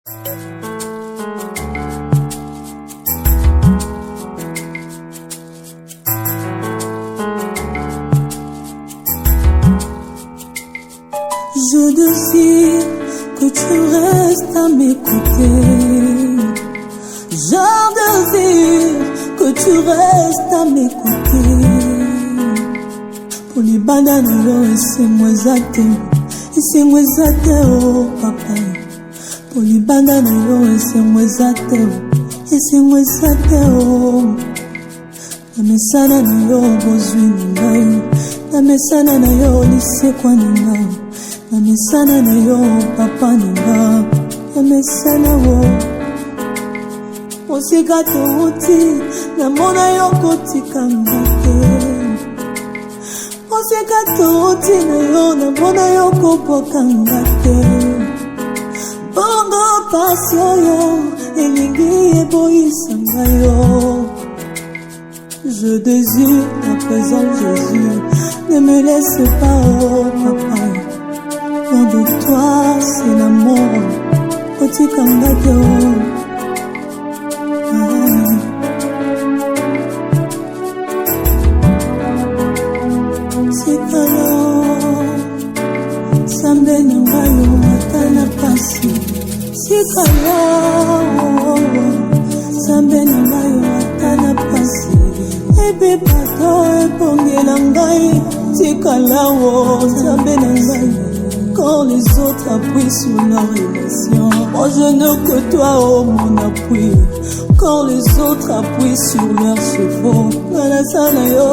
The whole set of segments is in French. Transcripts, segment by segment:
Je désire que tu restes à mes côtés. Je désire que tu restes à mes côtés. Pour les bananes, laissez-moi zater. Laissez-moi zater, oh papa. Pour les bananes, laissez-moi zater. Laissez-moi zater, oh. Namesana na yo bozwi ngai. Namesana na yo lisekwa ngai. Namesana na yo papa nanga. Namesana wo Osika touti namona yo kotika ngate. Osika touti na yo namona yo kopoka ngate. Bongo pasio yo elingi eboyisa ngayo. Je désire à présent Jésus. Ne me laisse pas, oh papa. Loin de toi, c'est l'amour. Petit kangato. C'est alors. Sambe nangayo matana pasi. C'est alors. Sambe nangayo matana pasi. Ebe pato epongela ngai. Tikalawo sambe nangai. Quand les autres appuient sur la relation, moi je n'ai que toi, oh mon appui. Quand les autres appuient sur leurs chevaux, la sana yo,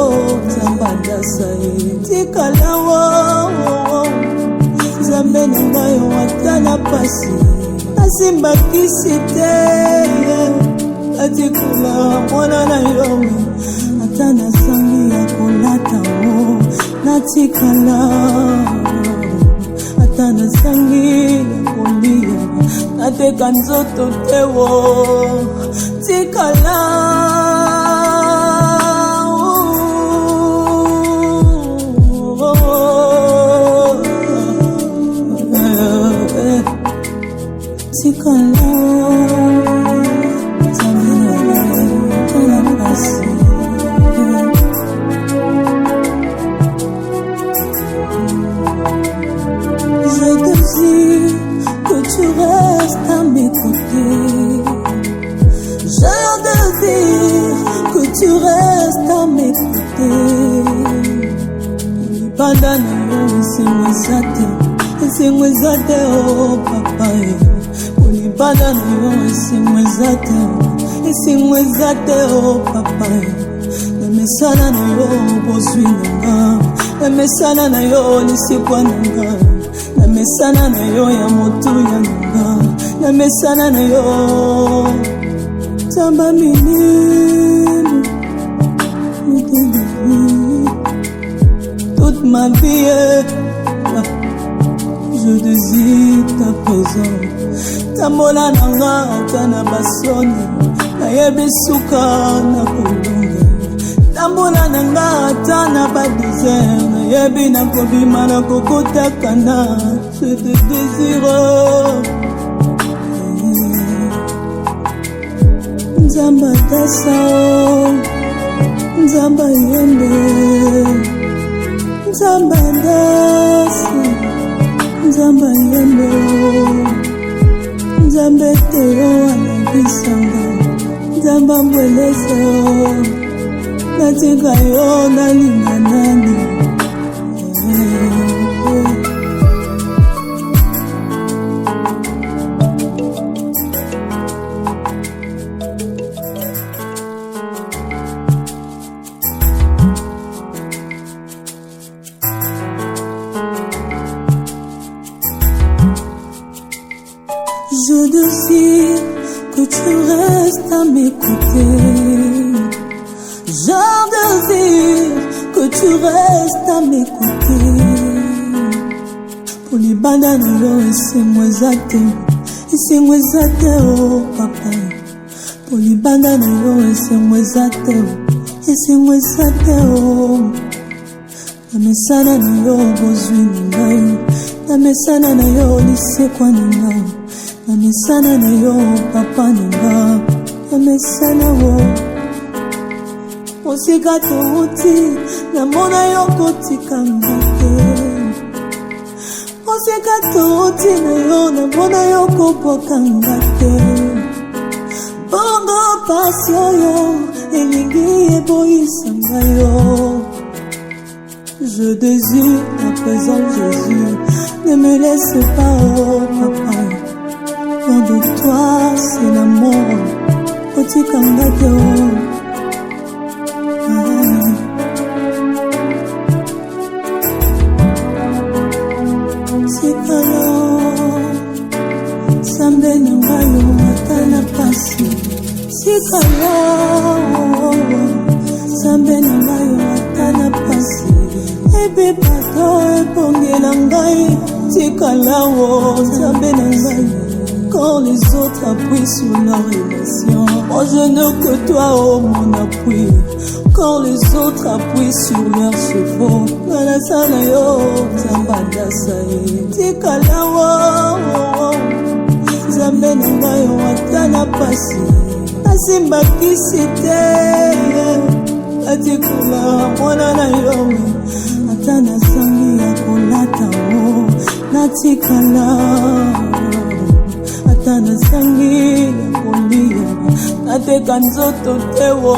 zambanda sae. Tikalawo, zambe nanga yo atana pasi. Asimba kisite, atikula mwana na yo. Atana sangi ya kolata wo, natikala. Atana sangi ya kolia, nateka nzoto tewo. Tikala Tikala que tu restes à mes côtés. Je désire que tu restes à mes côtés. Bandana yo, laissez-moi zater, oh papa. Bandana yo, laissez-moi zater, oh papa. Namesana na yo, bozwi nanga. Namesana na yo, lisekwa nanga. Namesana na yo ya motu ya nanga. Namesana na yo tamba minime. Toute ma vie je désire ta présence. Tambola nanga atana basoni. Nayebi suka na kolonga. Tambola nanga atana ba désert. Nayebi na kobima na kokotakana. Je te désire. Nzamba tasa, Nzamba yembe, Nzamba dasi, Nzamba yembe, Nzamba teo anabisanga, Nzamba mweleze natika yo nalinga nani. Je désire que tu restes à mes côtés. Je désire que tu restes à mes côtés. Pour les bananes, laissez-moi zater. Laissez-moi zater, oh papa. Pour les bananes, laissez-moi zater. Laissez-moi zater, oh. Namesana na yo bozwi ngai. Namesana na yo lisekwa ngai. namesana na yo papa nanga, namesana wo osika touti namona yo kotikanga te, osika touti na yo namona yo kopokanga te, bongo pasi oyo elingi eboyisanga yo. Je désire à présent Jésus, ne me laisse pas, oh papa. Loin de toi c'est la mort, otikanga te oh. Sikalo sambe nanga yo atana pasi, sikalo sambe nanga yo atana pasi, ebe bato ebongela ngai, sikala wo sambe nanga yo. Quand les autres appuient sur la relation, moi je ne que toi, oh mon appui. Quand les autres appuient sur leurs chevaux, la sana yo, zambanda sae, tikala wo, zambe nanga yo atana pasi, asimba kisite, atikula mwana na yo, atana sangi ya kolata wo, natikala. Atana sangi kolia, nateka nzoto tewo,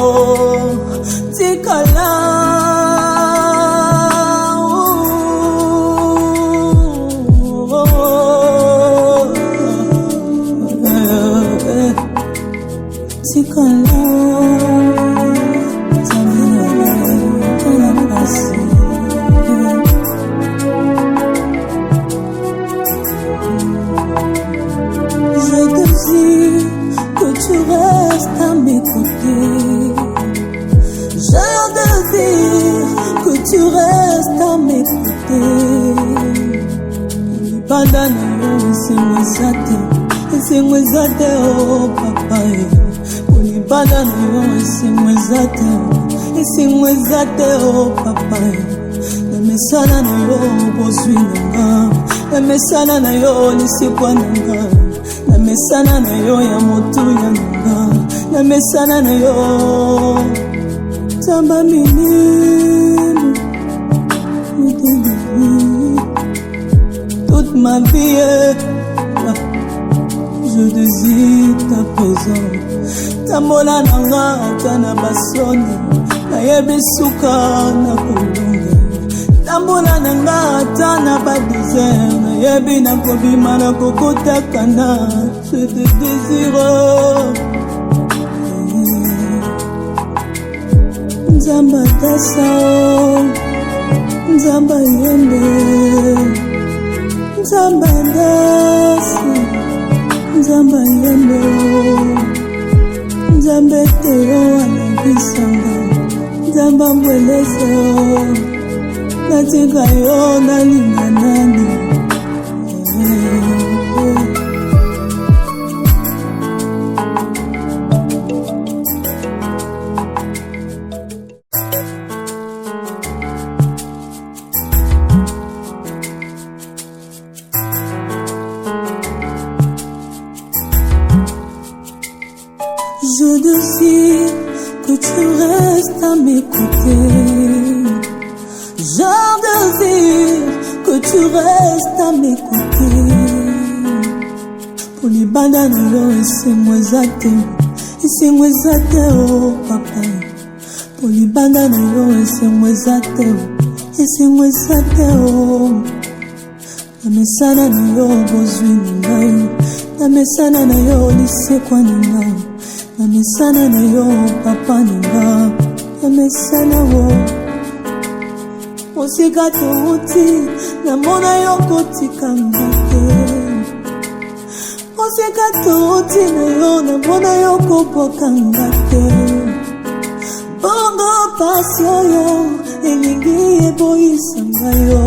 tikala. Tikala. Que tu restes à mes côtés, j'ai de dire que tu restes à mes côtés. Libandana yo esemwezate oh papa, libandana yo esemwezate oh papa. Namesana na yo bozwi nanga, namesana na yo lisikwa nanga, namesana na yo ya motu ya nanga, namesana na yo tamba minime, toute ma vie je désire ta présence. Tambola nanga atana basoni, nayebi suka na kolonga, tambola nanga atana ba désert, nayebi na kobima na kokotakana. Je te désire Nzamba tasa, Nzamba yende, Nzamba ndasi, Nzamba yende, Nzamba teo anabisanga, Nzamba mbweleze natika yo nalinga nani. Je désire que tu restes à mes côtés. Je désire que tu restes à mes côtés. Pour les bananes, esemwezate oh papa. Pour les bananes, esemwezate oh. Namesana na yo bozwi nanga, namesana na yo lisekwa nanga, namesana na yo papa nanga, namesana wo osika touti namona yo kotikanga te, osika touti na yo namona yo kopokanga te, bongo pasi oyo elingi eboyisanga yo.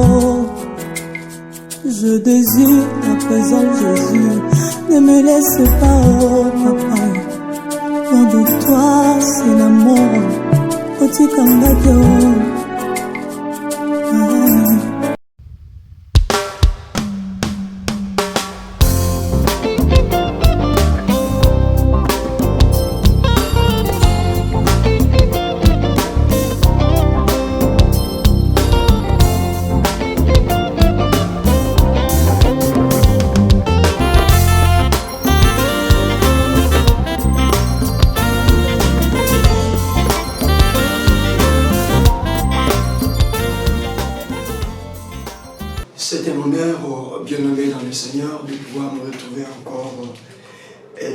Je désire à présent Jésus, ne me laisse pas oh papa. Loin de toi c'est la mort, otikanga te oh.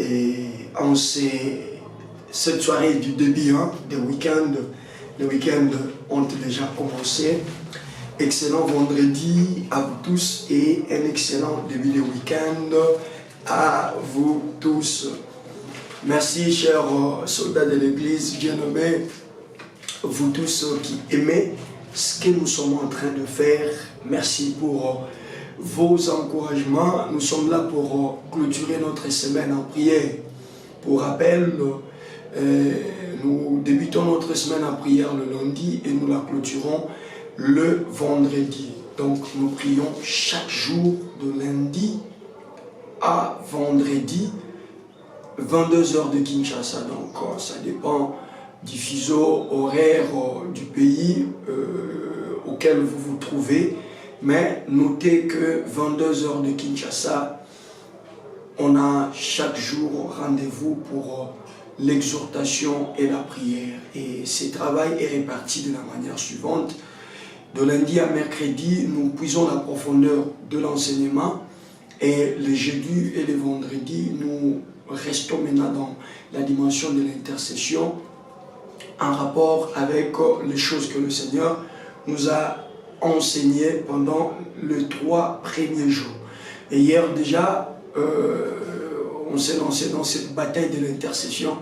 Et cette soirée du début des week-ends, les week-ends ont déjà commencé. Excellent vendredi à vous tous et un excellent début de week-end à vous tous. Merci, chers soldats de l'Église bien-aimés, vous tous qui aimez ce que nous sommes en train de faire. Merci pour vos encouragements. Nous sommes là pour clôturer notre semaine en prière. Pour rappel, nous débutons notre semaine en prière le lundi et nous la clôturons le vendredi. Donc nous prions chaque jour de lundi à vendredi, 22h de Kinshasa. Donc ça dépend du fuseau horaire du pays auquel vous vous trouvez. Mais notez que 22h de Kinshasa, on a chaque jour rendez-vous pour l'exhortation et la prière. Et ce travail est réparti de la manière suivante. De lundi à mercredi, nous puisons la profondeur de l'enseignement. Et les jeudis et les vendredis, nous restons maintenant dans la dimension de l'intercession en rapport avec les choses que le Seigneur nous a enseignées pendant les 3 premiers jours. Et hier déjà, on s'est lancé dans cette bataille de l'intercession.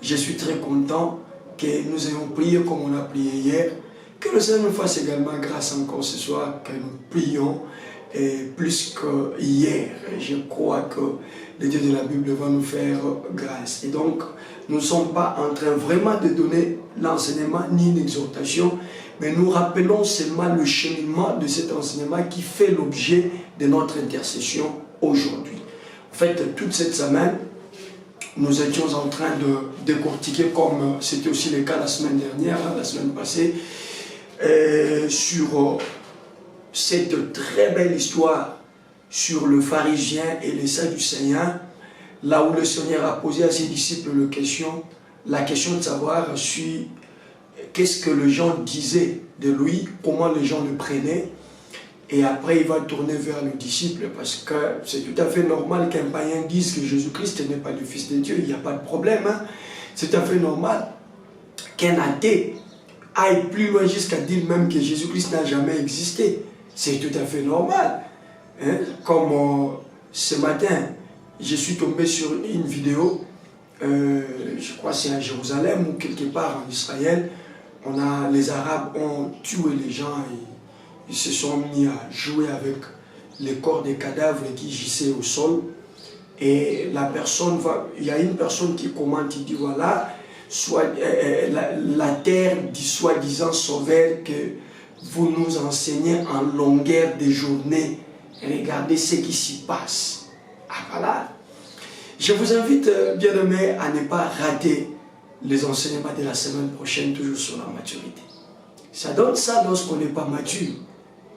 Je suis très content que nous ayons prié comme on a prié hier. Que le Seigneur nous fasse également grâce encore ce soir, que nous prions plus qu'hier. Je crois que le Dieu de la Bible va nous faire grâce. Et donc, nous ne sommes pas en train vraiment de donner l'enseignement ni l'exhortation, mais nous rappelons seulement le cheminement de cet enseignement qui fait l'objet de notre intercession aujourd'hui. En fait, toute cette semaine, nous étions en train de décortiquer, comme c'était aussi le cas la semaine dernière, la semaine passée, sur cette très belle histoire sur le pharisien et les Sadducéens, là où le Seigneur a posé à ses disciples la question de savoir qu'est-ce que les gens disaient de lui, comment les gens le prenaient. Et après, il va tourner vers le disciple parce que c'est tout à fait normal qu'un païen dise que Jésus-Christ n'est pas le Fils de Dieu, il n'y a pas de problème. C'est tout à fait normal qu'un athée aille plus loin jusqu'à dire même que Jésus-Christ n'a jamais existé. C'est tout à fait normal. Comme ce matin, je suis tombé sur une vidéo, je crois que c'est à Jérusalem ou quelque part en Israël, les Arabes ont tué les gens et ils se sont mis à jouer avec les corps des cadavres qui gissaient au sol. Et il y a une personne qui commente, il dit voilà, la terre du soi-disant sauveur que vous nous enseignez en longueur de journée. Regardez ce qui s'y passe. Ah voilà. Je vous invite, bien-aimés, à ne pas rater les enseignements de la semaine prochaine, toujours sur la maturité. Ça donne ça lorsqu'on n'est pas mature.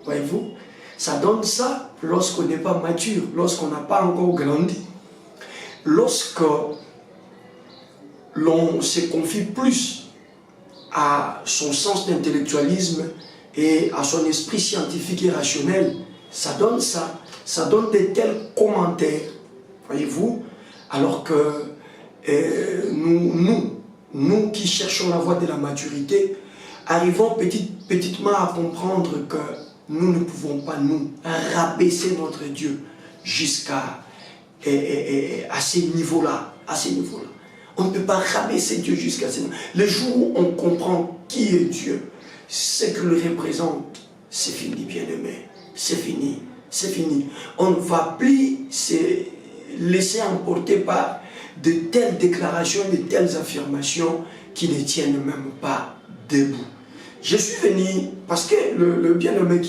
Voyez-vous? Ça donne ça lorsqu'on n'est pas mature, lorsqu'on n'a pas encore grandi. Lorsque l'on se confie plus à son sens d'intellectualisme et à son esprit scientifique et rationnel, ça donne ça. Ça donne de tels commentaires, voyez-vous, alors que nous qui cherchons la voie de la maturité, arrivons petitement à comprendre que nous ne pouvons pas nous rabaisser notre Dieu jusqu'à ces niveaux-là. On ne peut pas rabaisser Dieu jusqu'à ces niveaux. Le jour où on comprend qui est Dieu, ce qu'il représente, c'est fini, bien-aimé. C'est fini. C'est fini. On ne va plus se laisser emporter par de telles déclarations, de telles affirmations qui ne tiennent même pas debout. Je suis venu parce que le bien-aimé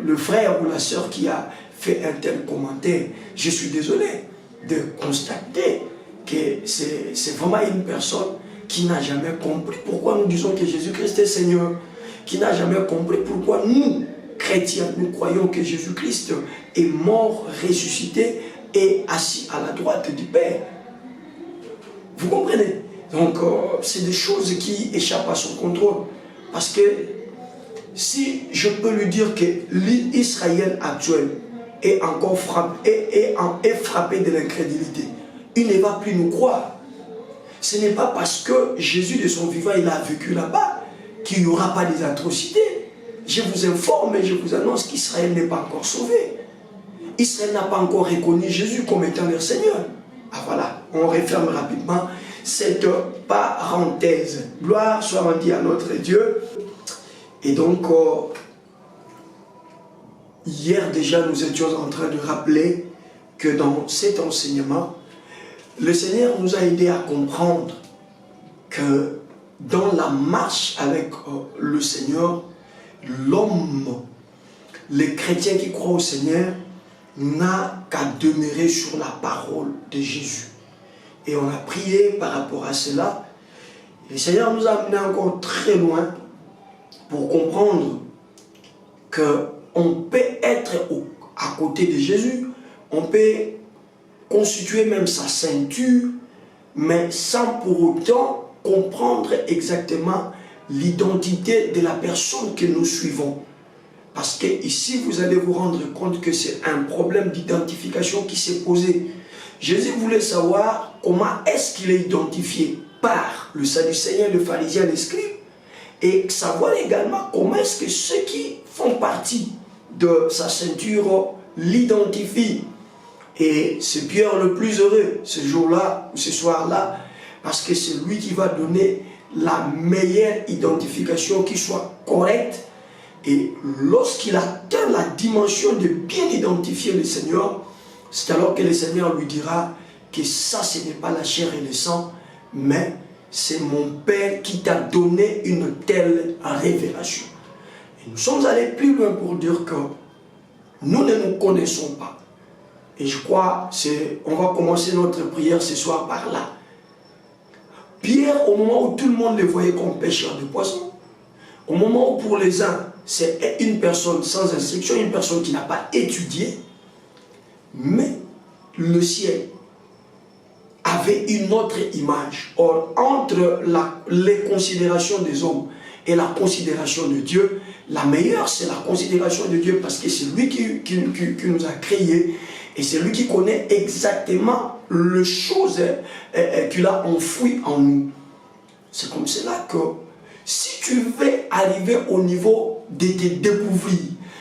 le frère ou la sœur qui a fait un tel commentaire, je suis désolé de constater que c'est vraiment une personne qui n'a jamais compris pourquoi nous disons que Jésus-Christ est Seigneur, qui n'a jamais compris pourquoi nous, chrétiens, nous croyons que Jésus-Christ est mort, ressuscité et assis à la droite du Père. Vous comprenez? Donc, c'est des choses qui échappent à son contrôle. Parce que si je peux lui dire que l'Israël actuel est encore frappé de l'incrédulité, il ne va plus nous croire. Ce n'est pas parce que Jésus de son vivant, il a vécu là-bas, qu'il n'y aura pas des atrocités. Je vous informe et je vous annonce qu'Israël n'est pas encore sauvé. Israël n'a pas encore reconnu Jésus comme étant leur Seigneur. Ah voilà, on referme rapidement cette parenthèse. Gloire soit rendue à notre Dieu. Et donc, hier déjà, nous étions en train de rappeler que dans cet enseignement, le Seigneur nous a aidés à comprendre que dans la marche avec le Seigneur, l'homme, les chrétiens qui croient au Seigneur, n'a qu'à demeurer sur la parole de Jésus. Et on a prié par rapport à cela. Le Seigneur nous a amené encore très loin pour comprendre qu'on peut être à côté de Jésus, on peut constituer même sa ceinture, mais sans pour autant comprendre exactement l'identité de la personne que nous suivons. Parce que ici, vous allez vous rendre compte que c'est un problème d'identification qui s'est posé. Jésus voulait savoir comment est-ce qu'il est identifié par le Sadducéen, le pharisien, les scribes, et savoir également comment est-ce que ceux qui font partie de sa ceinture l'identifient. Et c'est Pierre le plus heureux ce jour-là, ou ce soir-là, parce que c'est lui qui va donner la meilleure identification qui soit correcte. Et lorsqu'il atteint la dimension de bien identifier le Seigneur, c'est alors que le Seigneur lui dira que ça, ce n'est pas la chair et le sang, mais c'est mon Père qui t'a donné une telle révélation. Et nous sommes allés plus loin pour dire que nous ne nous connaissons pas. Et je crois, on va commencer notre prière ce soir par là. Pierre, au moment où tout le monde le voyait comme pêcheur de poissons, au moment où pour les uns, c'est une personne sans instruction, une personne qui n'a pas étudié, mais le ciel avait une autre image. Or, entre les considérations des hommes et la considération de Dieu, la meilleure, c'est la considération de Dieu, parce que c'est lui qui nous a créés, et c'est lui qui connaît exactement les choses qu'il a enfouies en nous. C'est comme cela que si tu veux arriver au niveau de te découvrir,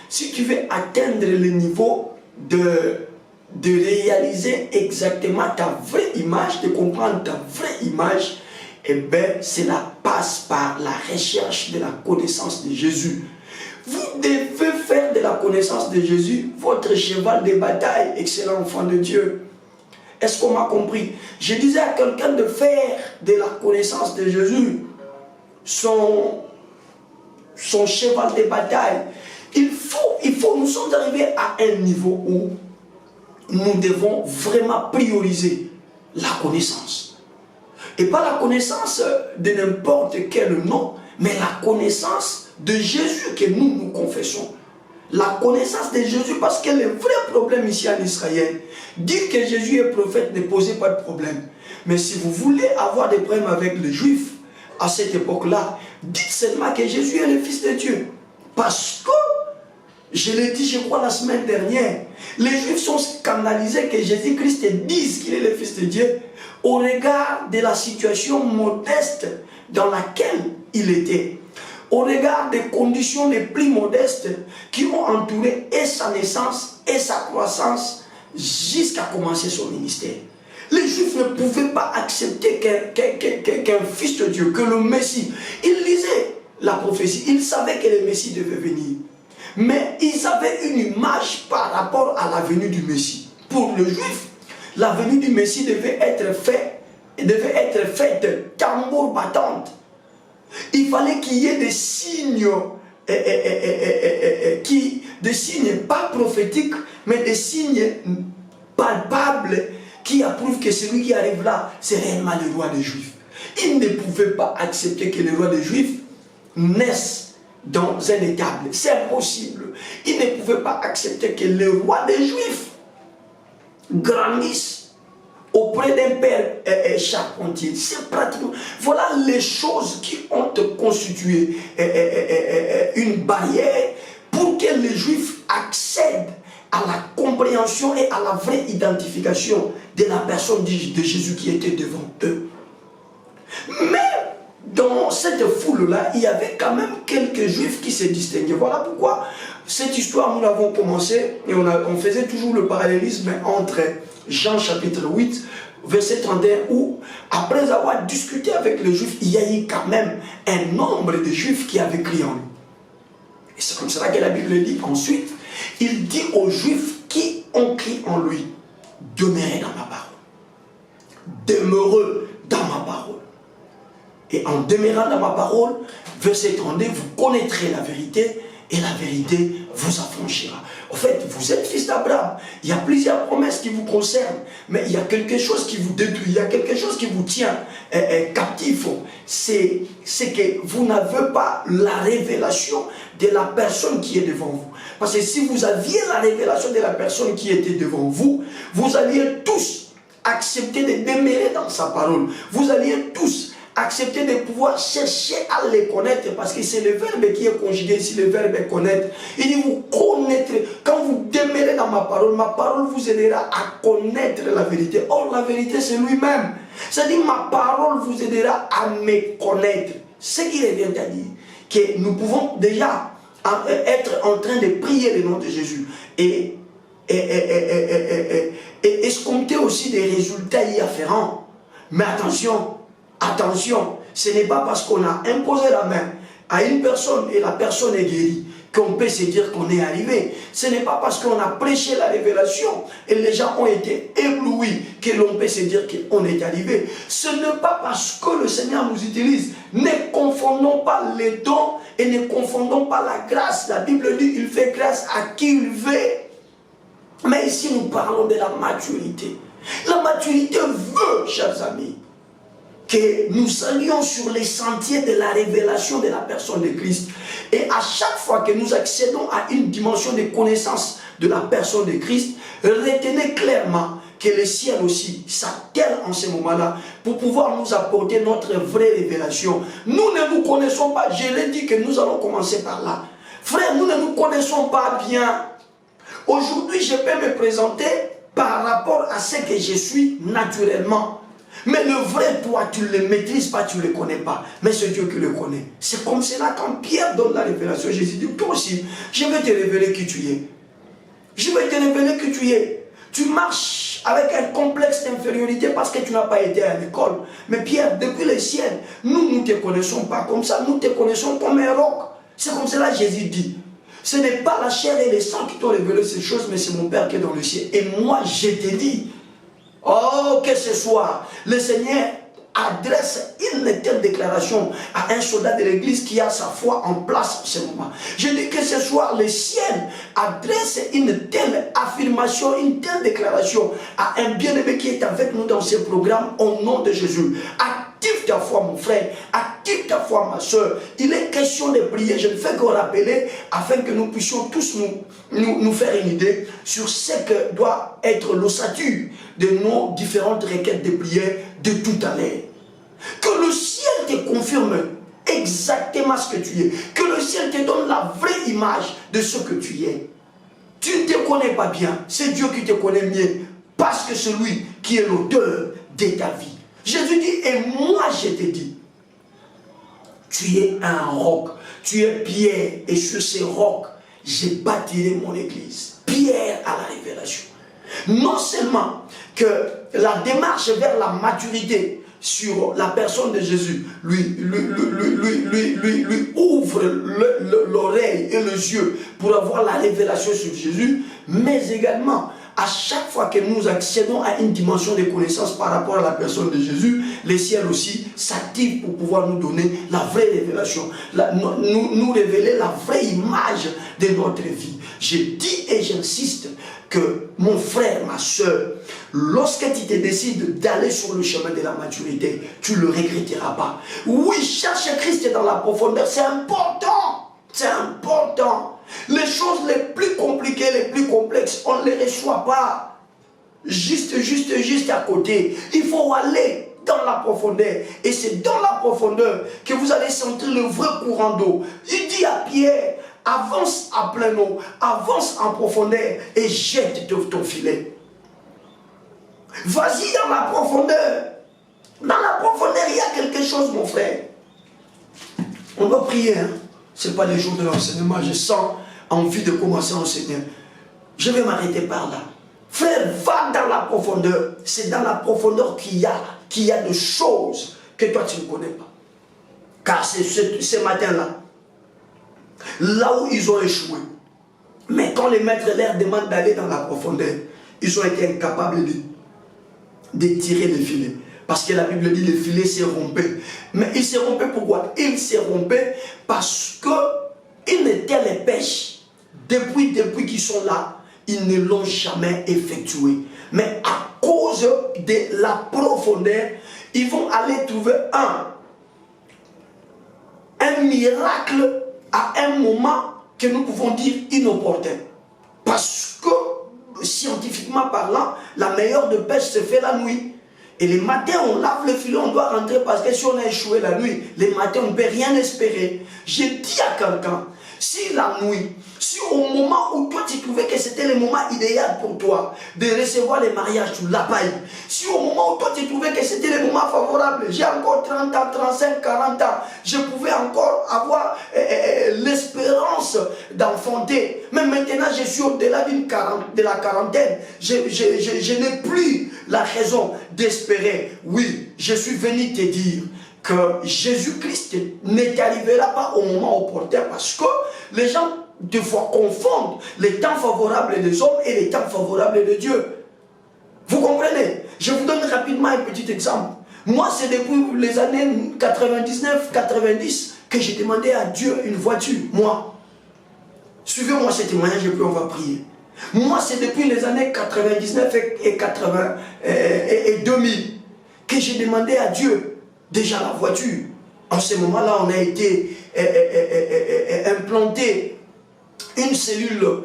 si tu veux atteindre le niveau de réaliser exactement ta vraie image, de comprendre ta vraie image, eh bien, cela passe par la recherche de la connaissance de Jésus. Vous devez faire de la connaissance de Jésus votre cheval de bataille, excellent enfant de Dieu. Est-ce qu'on m'a compris? Je disais à quelqu'un de faire de la connaissance de Jésus son cheval de bataille. Nous sommes arrivés à un niveau où nous devons vraiment prioriser la connaissance. Et pas la connaissance de n'importe quel nom, mais la connaissance de Jésus que nous confessons. La connaissance de Jésus, parce que le vrai problème ici en Israël, dire que Jésus est prophète ne posait pas de problème. Mais si vous voulez avoir des problèmes avec les Juifs, à cette époque-là, dites seulement que Jésus est le Fils de Dieu. Parce que, je l'ai dit, je crois, la semaine dernière, les Juifs sont scandalisés que Jésus-Christ dise qu'il est le Fils de Dieu au regard de la situation modeste dans laquelle il était. Au regard des conditions les plus modestes qui ont entouré et sa naissance et sa croissance jusqu'à commencer son ministère. Les Juifs ne pouvaient pas accepter qu'un fils de Dieu, que le Messie, ils lisaient la prophétie, ils savaient que le Messie devait venir. Mais ils avaient une image par rapport à la venue du Messie. Pour le Juif, la venue du Messie devait être faite tambour battante. Il fallait qu'il y ait des signes, des signes pas prophétiques, mais des signes palpables qui approuvent que celui qui arrive là, c'est réellement le roi des Juifs. Ils ne pouvaient pas accepter que le roi des Juifs naisse dans un étable. C'est impossible. Ils ne pouvaient pas accepter que le roi des Juifs grandisse auprès d'un père charpentier. C'est pratiquement... Voilà les choses qui ont constitué une barrière pour que les Juifs accèdent à la compréhension et à la vraie identification de la personne de Jésus qui était devant eux. Mais dans cette foule-là, il y avait quand même quelques juifs qui se distinguaient. Voilà pourquoi cette histoire, nous l'avons commencé et on faisait toujours le parallélisme entre Jean chapitre 8, verset 31, où après avoir discuté avec les juifs, il y a eu quand même un nombre de juifs qui avaient crié en lui. Et c'est comme cela que la Bible dit ensuite, il dit aux juifs qui ont crié en lui, demeurez dans ma parole. Demeurez dans ma parole. Et en demeurant dans ma parole, verset 32, vous connaîtrez la vérité et la vérité vous affranchira. En fait, vous êtes fils d'Abraham. Il y a plusieurs promesses qui vous concernent, mais il y a quelque chose qui vous détruit, il y a quelque chose qui vous tient captif. C'est que vous n'avez pas la révélation de la personne qui est devant vous. Parce que si vous aviez la révélation de la personne qui était devant vous, vous alliez tous accepter de demeurer dans sa parole. Vous alliez tous accepter de pouvoir chercher à les connaître, parce que c'est le verbe qui est conjugué ici, le verbe connaître. Il dit vous connaîtrez. Quand vous demeurez dans ma parole vous aidera à connaître la vérité. Or la vérité c'est lui-même. C'est-à-dire ma parole vous aidera à me connaître. Ce qui revient à dire que nous pouvons déjà être en train de prier le nom de Jésus et escompter aussi des résultats y afférents. Mais attention, attention, ce n'est pas parce qu'on a imposé la main à une personne et la personne est guérie qu'on peut se dire qu'on est arrivé. Ce n'est pas parce qu'on a prêché la révélation et les gens ont été éblouis que l'on peut se dire qu'on est arrivé. Ce n'est pas parce que le Seigneur nous utilise. Ne confondons pas les dons et ne confondons pas la grâce. La Bible dit qu'il fait grâce à qui il veut. Mais ici nous parlons de la maturité. La maturité veut, chers amis, que nous allions sur les sentiers de la révélation de la personne de Christ. Et à chaque fois que nous accédons à une dimension de connaissance de la personne de Christ, retenez clairement que le ciel aussi s'attelle en ce moment-là pour pouvoir nous apporter notre vraie révélation. Nous ne nous connaissons pas, je l'ai dit que nous allons commencer par là. Frère, nous ne nous connaissons pas bien. Aujourd'hui, je peux me présenter par rapport à ce que je suis naturellement. Mais le vrai toi, tu ne le maîtrises pas, tu ne le connais pas. Mais c'est Dieu qui le connaît. C'est comme cela quand Pierre donne la révélation. Jésus dit, toi aussi, je vais te révéler qui tu es. Je vais te révéler qui tu es. Tu marches avec un complexe d'infériorité parce que tu n'as pas été à l'école. Mais Pierre, depuis le ciel, nous ne te connaissons pas comme ça. Nous te connaissons comme un roc. C'est comme cela que Jésus dit. Ce n'est pas la chair et le sang qui t'ont révélé ces choses, mais c'est mon Père qui est dans le ciel. Et moi, je te dis, oh, que ce soit, le Seigneur adresse une telle déclaration à un soldat de l'église qui a sa foi en place en ce moment. Je dis que ce soit le ciel adresse une telle affirmation, une telle déclaration à un bien-aimé qui est avec nous dans ce programme au nom de Jésus. Active ta foi, mon frère, active ta foi, ma soeur. Il est question de prier. Je ne fais que rappeler afin que nous puissions tous nous faire une idée sur ce que doit être l'ossature de nos différentes requêtes de prière de tout à l'heure. Que le ciel te confirme exactement ce que tu es. Que le ciel te donne la vraie image de ce que tu es. Tu ne te connais pas bien. C'est Dieu qui te connaît mieux. Parce que c'est lui qui est l'auteur de ta vie. Jésus dit, et moi je te dis, tu es un roc, tu es Pierre, et sur ces rocs, j'ai bâti mon église. Pierre à la révélation. Non seulement que la démarche vers la maturité sur la personne de Jésus lui ouvre l'oreille et les yeux pour avoir la révélation sur Jésus, mais également, à chaque fois que nous accédons à une dimension de connaissance par rapport à la personne de Jésus, le ciel aussi s'active pour pouvoir nous donner la vraie révélation, nous révéler la vraie image de notre vie. Je dis et j'insiste que mon frère, ma soeur, lorsque tu te décides d'aller sur le chemin de la maturité, tu ne le regretteras pas. Oui, chercher Christ dans la profondeur, c'est important. C'est important. Les choses les plus compliquées, les plus complexes, on ne les reçoit pas juste à côté. Il faut aller dans la profondeur. Et c'est dans la profondeur que vous allez sentir le vrai courant d'eau. Il dit à Pierre, avance à plein eau, avance en profondeur et jette ton filet. Vas-y dans la profondeur. Dans la profondeur, il y a quelque chose, mon frère. On doit prier. Hein? Ce n'est pas le jour de l'enseignement. Je sens envie de commencer à enseigner. Je vais m'arrêter par là. Frère, va dans la profondeur. C'est dans la profondeur qu'il y a des choses que toi tu ne connais pas. Car c'est ce matin-là, là où ils ont échoué. Mais quand les maîtres leur demandent d'aller dans la profondeur, ils ont été incapables de tirer le filet. Parce que la Bible dit que le filet s'est rompu. Mais il s'est rompu pourquoi? Il s'est rompu parce qu'ils étaient les pêches. Depuis qu'ils sont là, ils ne l'ont jamais effectué. Mais à cause de la profondeur, ils vont aller trouver un miracle à un moment que nous pouvons dire inopportun. Parce que, scientifiquement parlant, la meilleure de pêche se fait la nuit. Et les matins, on lave le filet, on doit rentrer parce que si on a échoué la nuit, les matins, on ne peut rien espérer. J'ai dit à quelqu'un, si la nuit, si au moment où toi tu trouvais que c'était le moment idéal pour toi de recevoir les mariages sous la paille, si au moment où toi tu trouvais que c'était le moment favorable, j'ai encore 30 ans, 35, 40 ans, je pouvais encore avoir l'espérance d'enfanter. Mais maintenant je suis au-delà de la quarantaine, je n'ai plus la raison d'espérer. Oui, je suis venu te dire que Jésus-Christ ne t'arrivera pas au moment opportun parce que les gens des fois confondent les temps favorables des hommes et les temps favorables de Dieu. Vous comprenez? Je vous donne rapidement un petit exemple. Moi, c'est depuis les années 99-90 que j'ai demandé à Dieu une voiture. Moi, suivez-moi ce témoignage et puis on va prier. Moi, c'est depuis les années 99 et 2000 que j'ai demandé à Dieu déjà la voiture. En ce moment-là, on a été implanté une cellule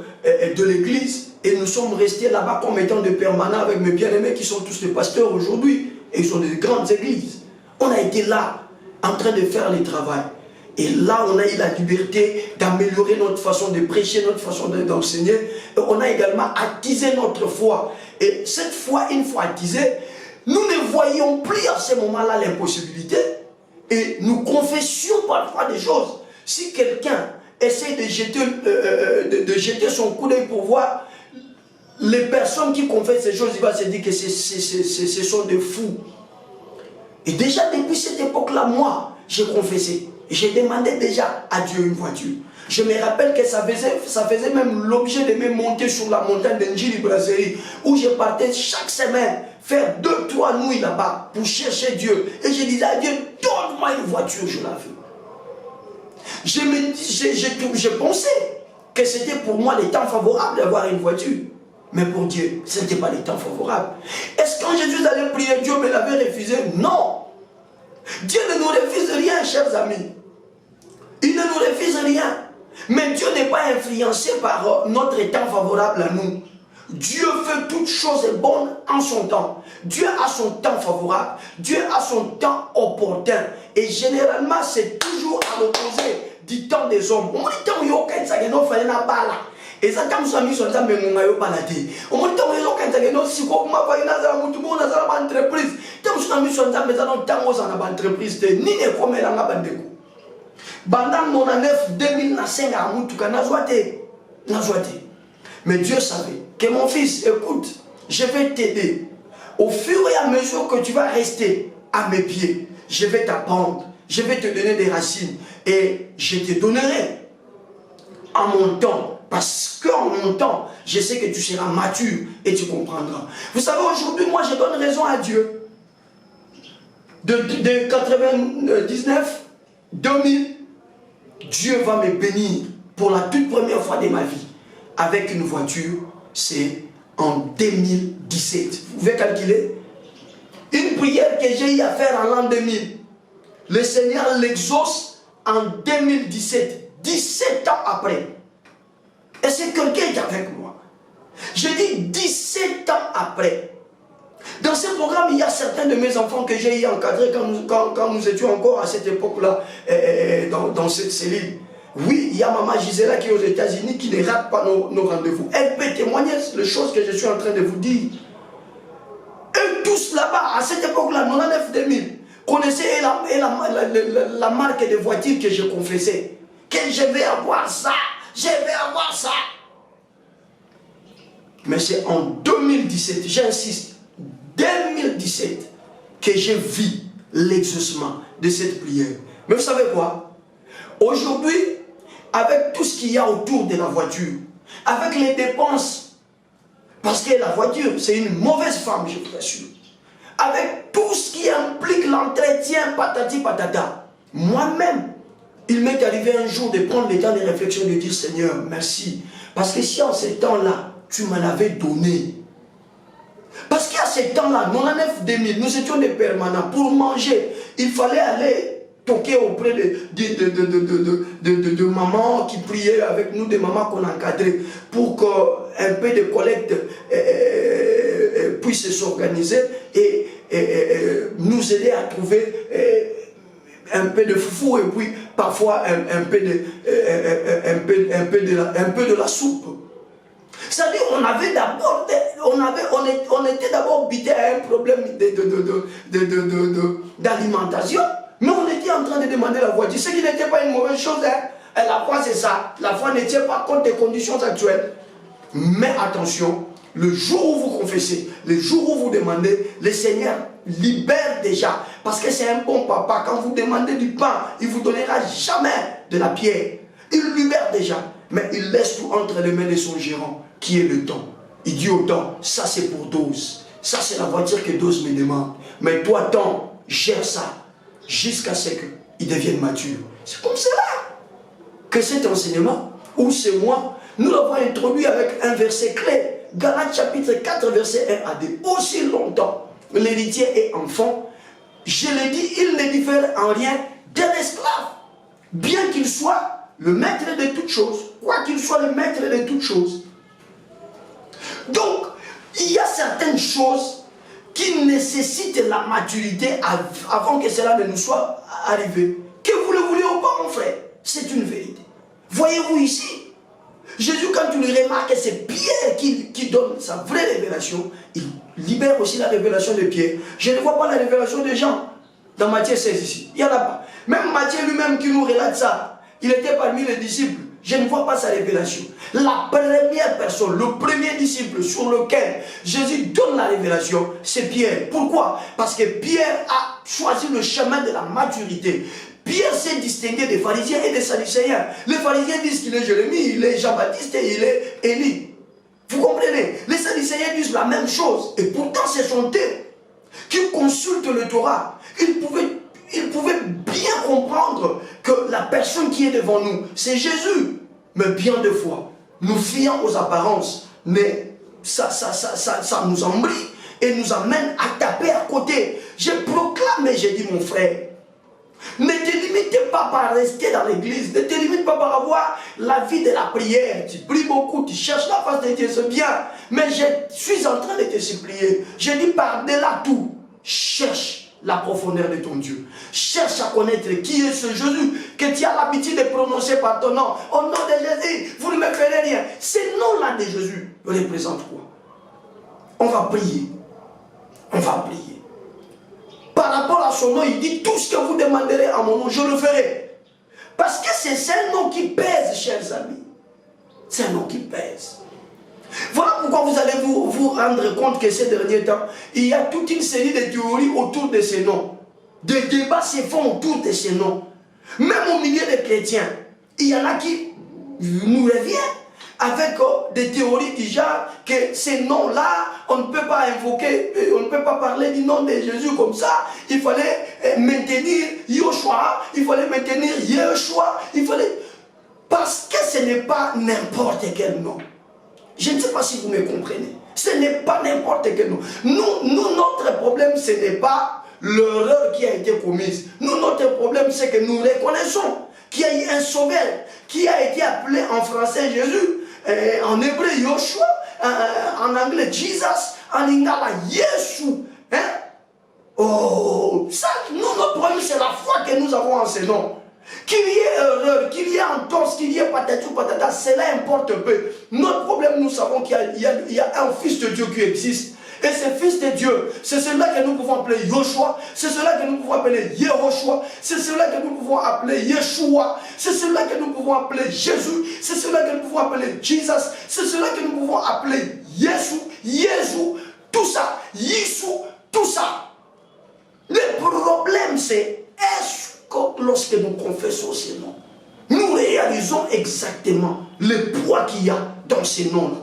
de l'église et nous sommes restés là-bas comme étant des permanents avec mes bien-aimés qui sont tous des pasteurs aujourd'hui et ils sont des grandes églises. On a été là en train de faire le travail. Et là, on a eu la liberté d'améliorer notre façon de prêcher, notre façon d'enseigner. Et on a également attisé notre foi. Et cette foi, une fois attisée, nous ne voyions plus à ce moment-là l'impossibilité. Et nous confessions parfois des choses. Si quelqu'un essaie de jeter son coup d'œil pour voir les personnes qui confessent ces choses, il va se dire que ce sont des fous. Et déjà depuis cette époque-là, moi, j'ai confessé. J'ai demandé déjà à Dieu une voiture. Je me rappelle que ça faisait même l'objet de me monter sur la montagne de Njili Brasserie, où je partais chaque semaine faire 2-3 nuits là-bas pour chercher Dieu. Et je disais à Dieu, donne-moi une voiture, je la veux. Je pensais que c'était pour moi les temps favorables d'avoir une voiture. Mais pour Dieu, ce n'était pas les temps favorables. Est-ce que quand Jésus allait prier, Dieu me l'avait refusé? Non. Dieu ne nous refuse rien, chers amis. Il ne nous refuse rien. Mais Dieu n'est pas influencé par notre temps favorable à nous. Dieu fait toutes choses bonnes en son temps. Dieu a son temps favorable. Dieu a son temps opportun. Et généralement, c'est toujours à l'opposé du temps des hommes. On dit tant qu'il y a et ça, comme ça, nous sommes en maladie. On dit tant qu'il y a une entreprise. Tant que nous sommes en entreprise, ni les premiers dans la bande. Pendant 99-2005, mais Dieu savait que mon fils, écoute, je vais t'aider. Au fur et à mesure que tu vas rester à mes pieds, je vais t'apprendre, je vais te donner des racines et je te donnerai en mon temps. Parce qu'en mon temps, je sais que tu seras mature et tu comprendras. Vous savez, aujourd'hui, moi, je donne raison à Dieu. De 99, 2000, Dieu va me bénir pour la toute première fois de ma vie avec une voiture. C'est en 2017. Vous pouvez calculer? Une prière que j'ai eu à faire en l'an 2000. Le Seigneur l'exauce en 2017. 17 ans après. Et c'est quelqu'un qui est avec moi. Je dis 17 ans après. Dans ce programme, il y a certains de mes enfants que j'ai encadrés quand nous étions encore à cette époque-là dans cette cellule. Oui, il y a Maman Gisela qui est aux États-Unis qui ne rate pas nos rendez-vous. Elle peut témoigner les choses que je suis en train de vous dire. Eux tous là-bas, à cette époque-là, 99-2000, connaissaient la marque de voiture que je confessais. Que je vais avoir ça, je vais avoir ça. Mais c'est en 2017, j'insiste, 2017, que j'ai vu l'exaucement de cette prière. Mais vous savez quoi? Aujourd'hui, avec tout ce qu'il y a autour de la voiture, avec les dépenses, parce que la voiture, c'est une mauvaise femme, je vous assure. Avec tout ce qui implique l'entretien, patati patata. Moi-même, il m'est arrivé un jour de prendre le temps de réflexion, de dire Seigneur, merci. Parce que si en ce temps-là, tu m'en avais donné. Parce qu'à ce temps-là, 99-2000, nous étions des permanents. Pour manger, il fallait aller toquer auprès de mamans qui priaient avec nous, des mamans qu'on encadrait, pour qu'un peu de collecte puisse s'organiser et nous aider à trouver un peu de foufou et puis parfois un peu de la soupe. C'est-à-dire on avait d'abord, on était d'abord bité à un problème d'alimentation, mais on était en train de demander la voiture, ce qui n'était pas une mauvaise chose. Hein. La foi c'est ça, la foi ne tient pas compte des conditions actuelles. Mais attention, le jour où vous confessez, le jour où vous demandez, le Seigneur libère déjà. Parce que c'est un bon papa. Quand vous demandez du pain, il ne vous donnera jamais de la pierre. Il libère déjà. Mais il laisse tout entre les mains de son gérant, qui est le temps. Il dit au temps, ça c'est pour Dose. Ça c'est la voiture que Dose me demande. Mais toi, temps, gère ça. Jusqu'à ce qu'il devienne mature. C'est comme cela que cet enseignement, ou c'est moi, nous l'avons introduit avec un verset clé. Galates chapitre 4, verset 1 à 2. Aussi longtemps, l'héritier est enfant, je l'ai dit, il ne diffère en rien d'un esclave. Bien qu'il soit le maître de toutes choses, quoi qu'il soit le maître de toutes choses. Donc, il y a certaines choses qui nécessitent la maturité avant que cela ne nous soit arrivé. Que vous le voulez ou pas, mon frère, c'est une vérité. Voyez-vous ici, Jésus, quand tu le remarques, c'est Pierre qui donne sa vraie révélation. Il libère aussi la révélation de Pierre. Je ne vois pas la révélation de Jean dans Matthieu 16 ici. Il n'y en a pas. Même Matthieu lui-même qui nous relate ça, il était parmi les disciples. Je ne vois pas sa révélation. La première personne, le premier disciple sur lequel Jésus donne la révélation, c'est Pierre. Pourquoi? Parce que Pierre a choisi le chemin de la maturité. Pierre s'est distingué des pharisiens et des sadducéens. Les pharisiens disent qu'il est Jérémie, il est Jean-Baptiste et il est Élie. Vous comprenez? Les sadducéens disent la même chose. Et pourtant, ce sont eux qui consultent le Torah. Ils pouvaient bien comprendre que la personne qui est devant nous, c'est Jésus. Mais bien de fois, nous fions aux apparences. Mais ça nous embrouille et nous amène à taper à côté. Je proclame et je dis, mon frère, ne te limite pas par rester dans l'église. Ne te limite pas par avoir la vie de la prière. Tu pries beaucoup, tu cherches la face de Dieu, c'est bien. Mais je suis en train de te supplier. Je dis par-delà tout, cherche la profondeur de ton Dieu. Cherche à connaître qui est ce Jésus que tu as l'habitude de prononcer par ton nom. Au nom de Jésus, vous ne me ferez rien. Ce nom-là de Jésus représente quoi? On va prier. On va prier. Par rapport à son nom, il dit tout ce que vous demanderez à mon nom, je le ferai. Parce que c'est un nom qui pèse, chers amis. C'est un nom qui pèse. Voilà pourquoi vous allez vous rendre compte que ces derniers temps, il y a toute une série de théories autour de ces noms. Des débats se font autour de ces noms. Même au milieu des chrétiens, il y en a qui nous reviennent avec des théories du genre que ces noms-là, on ne peut pas invoquer, on ne peut pas parler du nom de Jésus comme ça. Il fallait maintenir Yoshua, il fallait maintenir Yeshua, il fallait... Parce que ce n'est pas n'importe quel nom. Je ne sais pas si vous me comprenez. Ce n'est pas n'importe quel nom. Nous, notre problème, ce n'est pas l'erreur qui a été commise. Nous, notre problème, c'est que nous reconnaissons qu'il y a eu un sauveur qui a été appelé en français Jésus, en hébreu Yoshua, en anglais Jesus, en lingala Yesu. Hein? Oh, ça, nous, notre problème, c'est la foi que nous avons en ce nom. Qu'il y ait erreur, qu'il y ait entorse, qu'il y ait patati ou patata, cela importe peu. Notre problème, nous savons qu'il y a un Fils de Dieu qui existe. Et ce Fils de Dieu, c'est cela que nous pouvons appeler Yoshua, c'est cela que nous pouvons appeler Yehoshua, c'est cela que nous pouvons appeler Yeshua, c'est cela que nous pouvons appeler Jésus, c'est cela que nous pouvons appeler Jesus, c'est cela que nous pouvons appeler Jésus, tout ça, Yeshua, tout ça. Le problème, c'est est-ce que lorsque nous confessons ces noms, nous réalisons exactement le poids qu'il y a dans ces noms-là.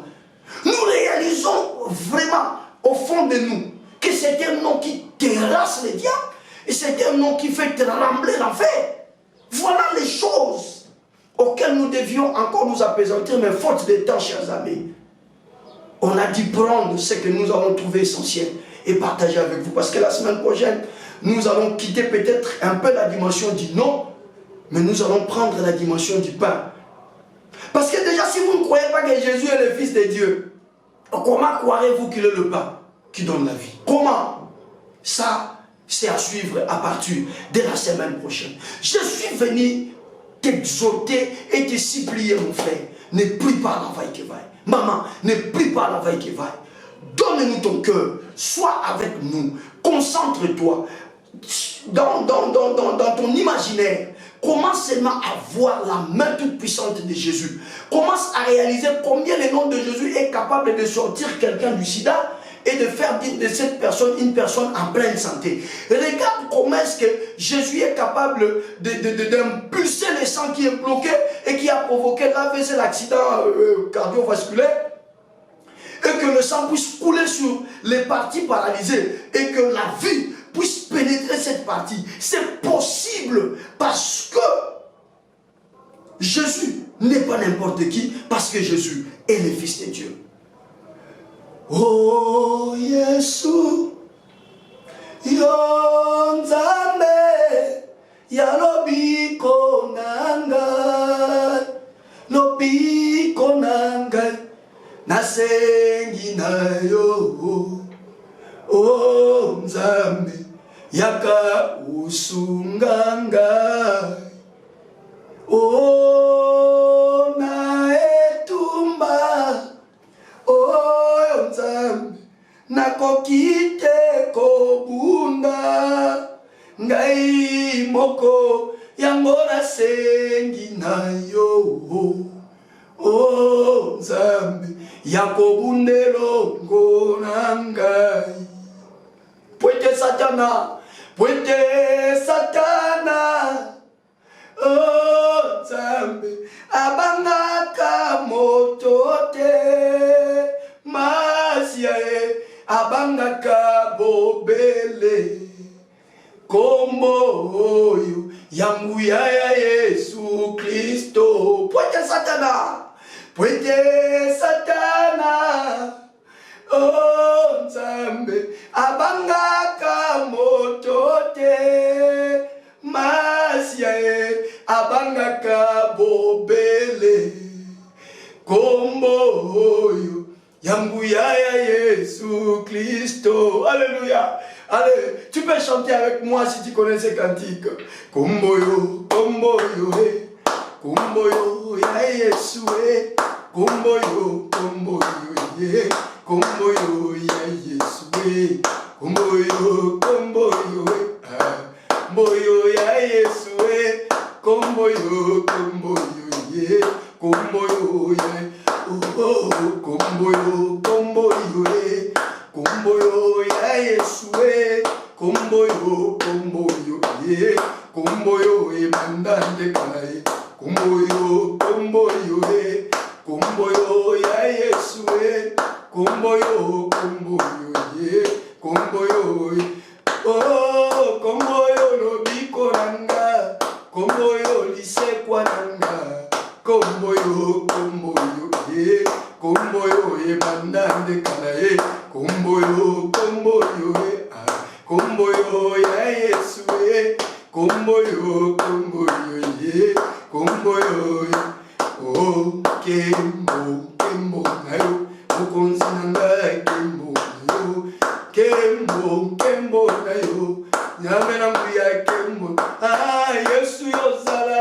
Nous réalisons vraiment au fond de nous que c'est un nom qui terrasse le diable et c'est un nom qui fait trembler l'enfer. Voilà les choses auxquelles nous devions encore nous appesantir, mais faute de temps, chers amis. On a dû prendre ce que nous avons trouvé essentiel et partager avec vous. Parce que la semaine prochaine, nous allons quitter peut-être un peu la dimension du nom, mais nous allons prendre la dimension du pain. Parce que déjà, si vous ne croyez pas que Jésus est le Fils de Dieu, comment croirez-vous qu'il est le pain qui donne la vie? Comment? Ça, c'est à suivre à partir de la semaine prochaine. Je suis venu t'exhorter et te supplier, mon frère. Ne prie pas la vaille qui vaille. Maman, ne prie pas la vaille qui vaille. Donne-nous ton cœur. Sois avec nous. Concentre-toi dans ton imaginaire. Commence seulement à voir la main toute puissante de Jésus. Commence à réaliser combien le nom de Jésus est capable de sortir quelqu'un du sida et de faire de cette personne une personne en pleine santé. Regarde comment est-ce que Jésus est capable d'impulser le sang qui est bloqué et qui a provoqué l'accident cardiovasculaire. Et que le sang puisse couler sur les parties paralysées et que la vie puisse pénétrer cette partie. C'est possible parce que Jésus n'est pas n'importe qui, parce que Jésus est le Fils de Dieu. Oh Yesu, Yonzame, Yalobiko Nangai, Lobiko Nangai, Nasengi Nayo, Oh Nzambe, Yaka Usungangai, Oh Naetumba, Oh Nzambe, Nakokite Kobunda, Ngai Moko, Yangora Sengi Nayo, Oh Nzambe, Yakobundelo Ngonangai. Poete Satana, oh Nzambe, abangaka motote, masiae, abangaka bobele, kombo oyo, yanguya ya Yesu Kristo. Poete Satana, oh Nzambe, abangaka motote, masiae, abangaka bobele, kombo oyo, yanguya ya Yesu Kristo. Alléluia. Allez, tu peux chanter avec moi si tu connais ces cantiques. Kombo yo, kombo yo, ya Yesu, kombo yo, ye, kombo yo, ya Yesu, kombo yo, kombo yo, ya Yesu, kombo yo, ye, kombo yo, ya, oh, kombo yo, kombo yo, ya Yesu, kombo yo, ye, kombo yo, mandande kanae, kombo yo, kombo yo, ya Yesu, kombo yo, ye, kombo yo, oh, kombo yo, lobiko nanga, kombo yo, lisekwa nanga, kombo yo, ye, kombo yo, mandande kanae, kombo yo, kombo yo, ya Yesu, kombo yo, ye, kombo yo, oh, kembo nayo, mukonzi nanga kembo nayo, nyame nangu ya kembo, ah, Yesu yo zala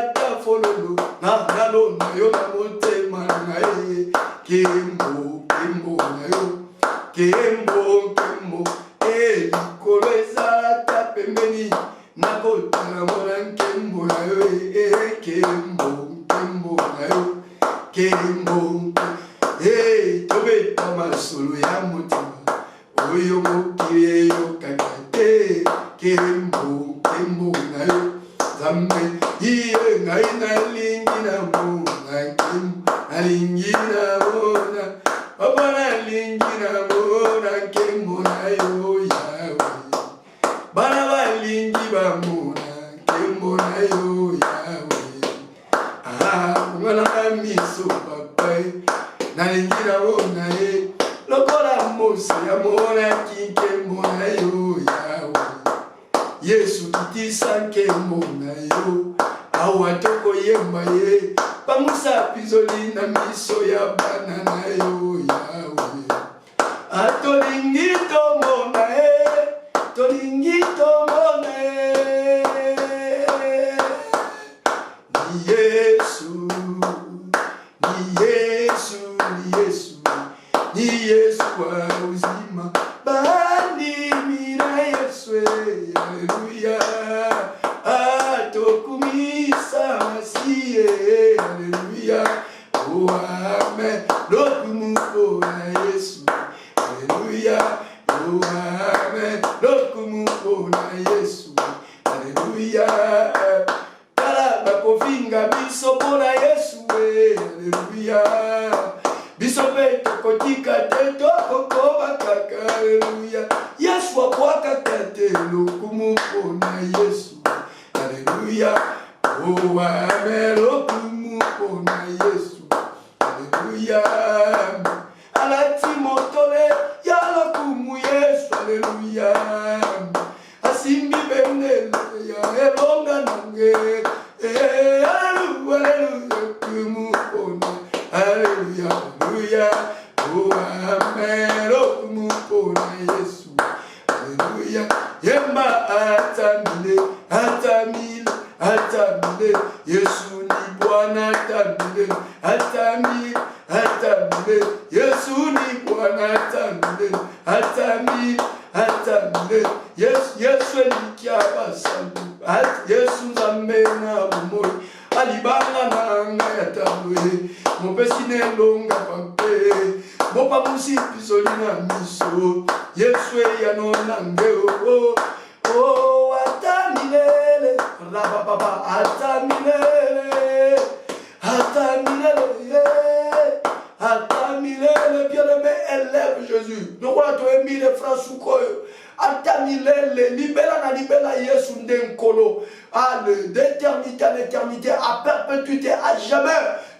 D'éternité à l'éternité, à perpétuité, à jamais.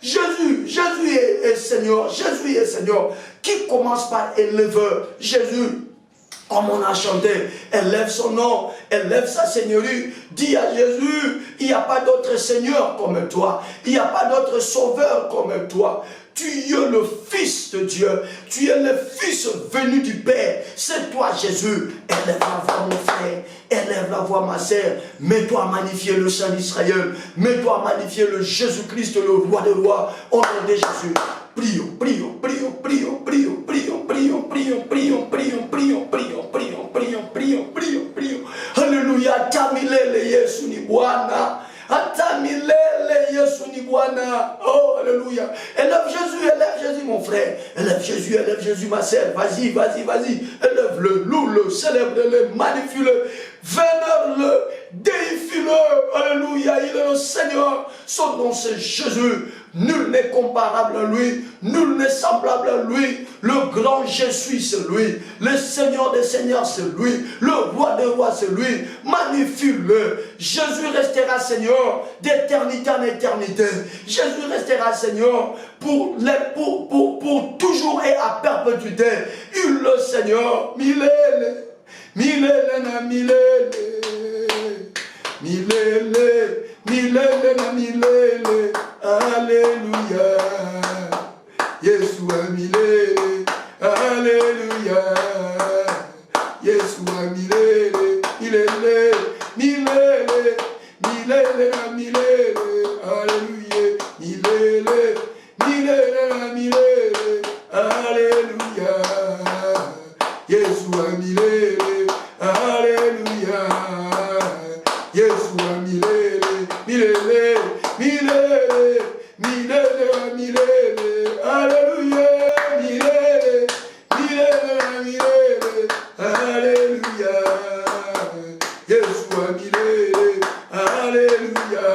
Jésus est Seigneur. Jésus est Seigneur. Qui commence par éleveur? Jésus. Comme on a chanté, élève son nom, élève sa seigneurie. Dis à Jésus, il n'y a pas d'autre Seigneur comme toi. Il n'y a pas d'autre Sauveur comme toi. Tu es le Fils de Dieu. Tu es le Fils venu du Père. C'est toi, Jésus. Élève la voix, mon frère. Élève la voix, ma sœur. Mets-toi à magnifier le Saint d'Israël. Mets-toi à magnifier le Jésus-Christ, le roi des rois. Au nom de Jésus. Prions, prions, prions, prions, prions, prions, prions, prions, prions, prions, prions, prions, prions, prions, prions, prions, prions. Alléluia. Tamilele Yesu ni Bwana. Atamilele Yesu ni Bwana. Oh, alléluia. Élève Jésus, mon frère. Élève Jésus, ma sœur. Vas-y, vas-y, vas-y. Élève-le, loue-le, célèbre-le, magnifie-le, vénère-le, déifie-le. Alléluia. Il est le Seigneur. Son nom, c'est Jésus. Nul n'est comparable à lui, nul n'est semblable à lui. Le grand je suis, c'est lui. Le Seigneur des seigneurs, c'est lui. Le roi des rois, c'est lui. Magnifie-le. Jésus restera Seigneur d'éternité en éternité. Jésus restera Seigneur pour toujours et à perpétuité. Il le Seigneur, milele, milele na milele, milele, milele na milele. Alléluia, Yesu amilele, Alléluia, Yesu amilele, milele, milele, milele na milele, Alléluia, milele, milele na milele, Alléluia, Yesu amilele, Alléluia, Yeshua milele, milele, milele, milele, milele, alléluia, milele, milele, milele, alléluia, Yeshua milele, alléluia,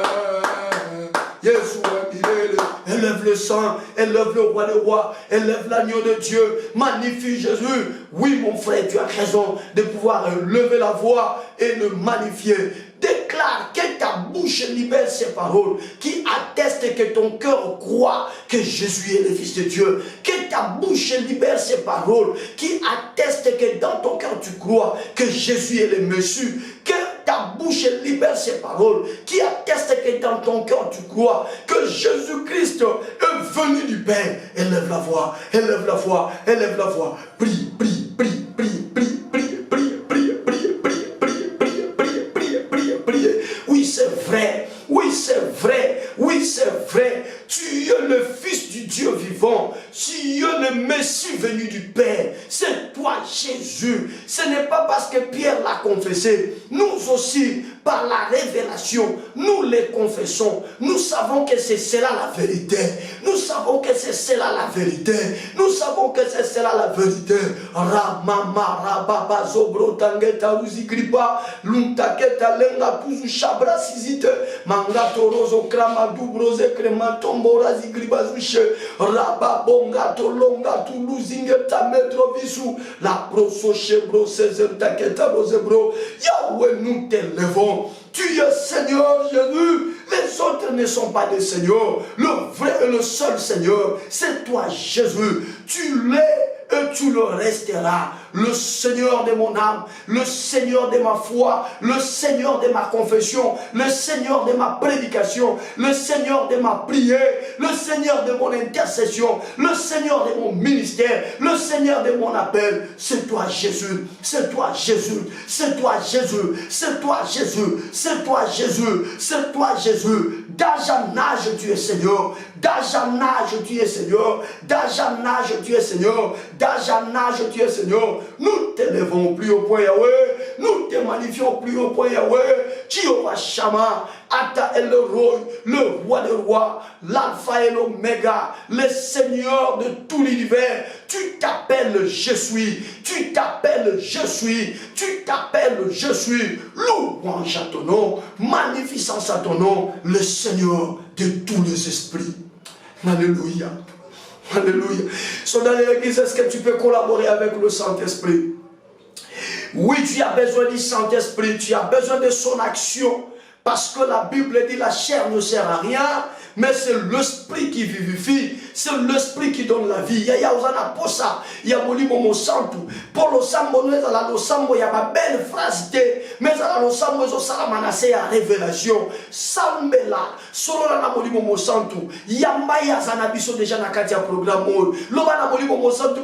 Yeshua milele. Élève le sang, élève le roi des rois, élève l'agneau de Dieu, magnifie Jésus. Oui mon frère, tu as raison de pouvoir lever la voix et le magnifier. Déclare que ta bouche libère ces paroles qui attestent que ton cœur croit que Jésus est le Fils de Dieu. Que ta bouche libère ces paroles qui attestent que dans ton cœur tu crois que Jésus est le Messie. Que ta bouche libère ces paroles qui attestent que dans ton cœur tu crois que Jésus-Christ est venu du Père. Élève la voix, élève la voix, élève la voix. Prie, prie, prie, prie, prie, prie, prie, prie, prie, prie, prie, prie, prie, prie, prie, prie. Oui, c'est vrai. Oui, c'est vrai. Oui, c'est vrai. Tu es le Fils du Dieu vivant. Tu es le Messie venu du Père. C'est toi, Jésus. Ce n'est pas parce que Pierre l'a confessé. Nous aussi, par la révélation, nous les confessons. Nous savons que c'est cela la vérité. Nous savons que c'est cela la vérité. Nous savons que c'est cela la vérité. Ramama, rababa, zobro, tangeta, uzigripa, luntaketa, lenga, puzu, shabra, sizite, mangato, rozo, krama, dubroze, krema, tombora, zigriba, zuche, rababonga, tolonga, tuluzingeta, metro, visu, la proso, chebro, sezer, taketa, rozebro. Yahweh, nous t'élevons. Tu es Seigneur Jésus. Les autres ne sont pas des seigneurs. Le vrai et le seul Seigneur, c'est toi Jésus. Tu l'es et tu le resteras. Le Seigneur de mon âme, le Seigneur de ma foi, le Seigneur de ma confession, le Seigneur de ma prédication, le Seigneur de ma prière, le Seigneur de mon intercession, le Seigneur de mon ministère, le Seigneur de mon appel. C'est toi Jésus, c'est toi Jésus, c'est toi Jésus, c'est toi Jésus, c'est toi Jésus, c'est toi Jésus. D'âge en âge tu es Seigneur, d'âge en âge tu es Seigneur, d'âge en âge tu es Seigneur, d'âge en âge tu es Seigneur. Nous t'élevons plus haut point Yahweh, nous te magnifions plus haut point Yahweh, Jéhovah Shammah, Ata El Roy, le roi des rois, l'alpha et l'oméga, le Seigneur de tout l'univers. Tu t'appelles je suis, tu t'appelles je suis, tu t'appelles je suis. Louange à ton nom, magnificence à ton nom, le Seigneur de tous les esprits. Alléluia. Alléluia. Sont dans l'église, est-ce que tu peux collaborer avec le Saint-Esprit? Oui, tu as besoin du Saint-Esprit, tu as besoin de son action. Parce que la Bible dit la chair ne sert à rien, mais c'est l'esprit qui vivifie, c'est l'esprit qui donne la vie. Il y a osana posa, il y a moli momo santu. Pour le sambo, nous allons le sambo, il y a ma belle phrase de, mais allons le sambo, ils ont ça la manacé à révélation. Sambela, solo la moli momo santu. Yamba ya zanabiso déjà na katia programme. Loba na moli momo santu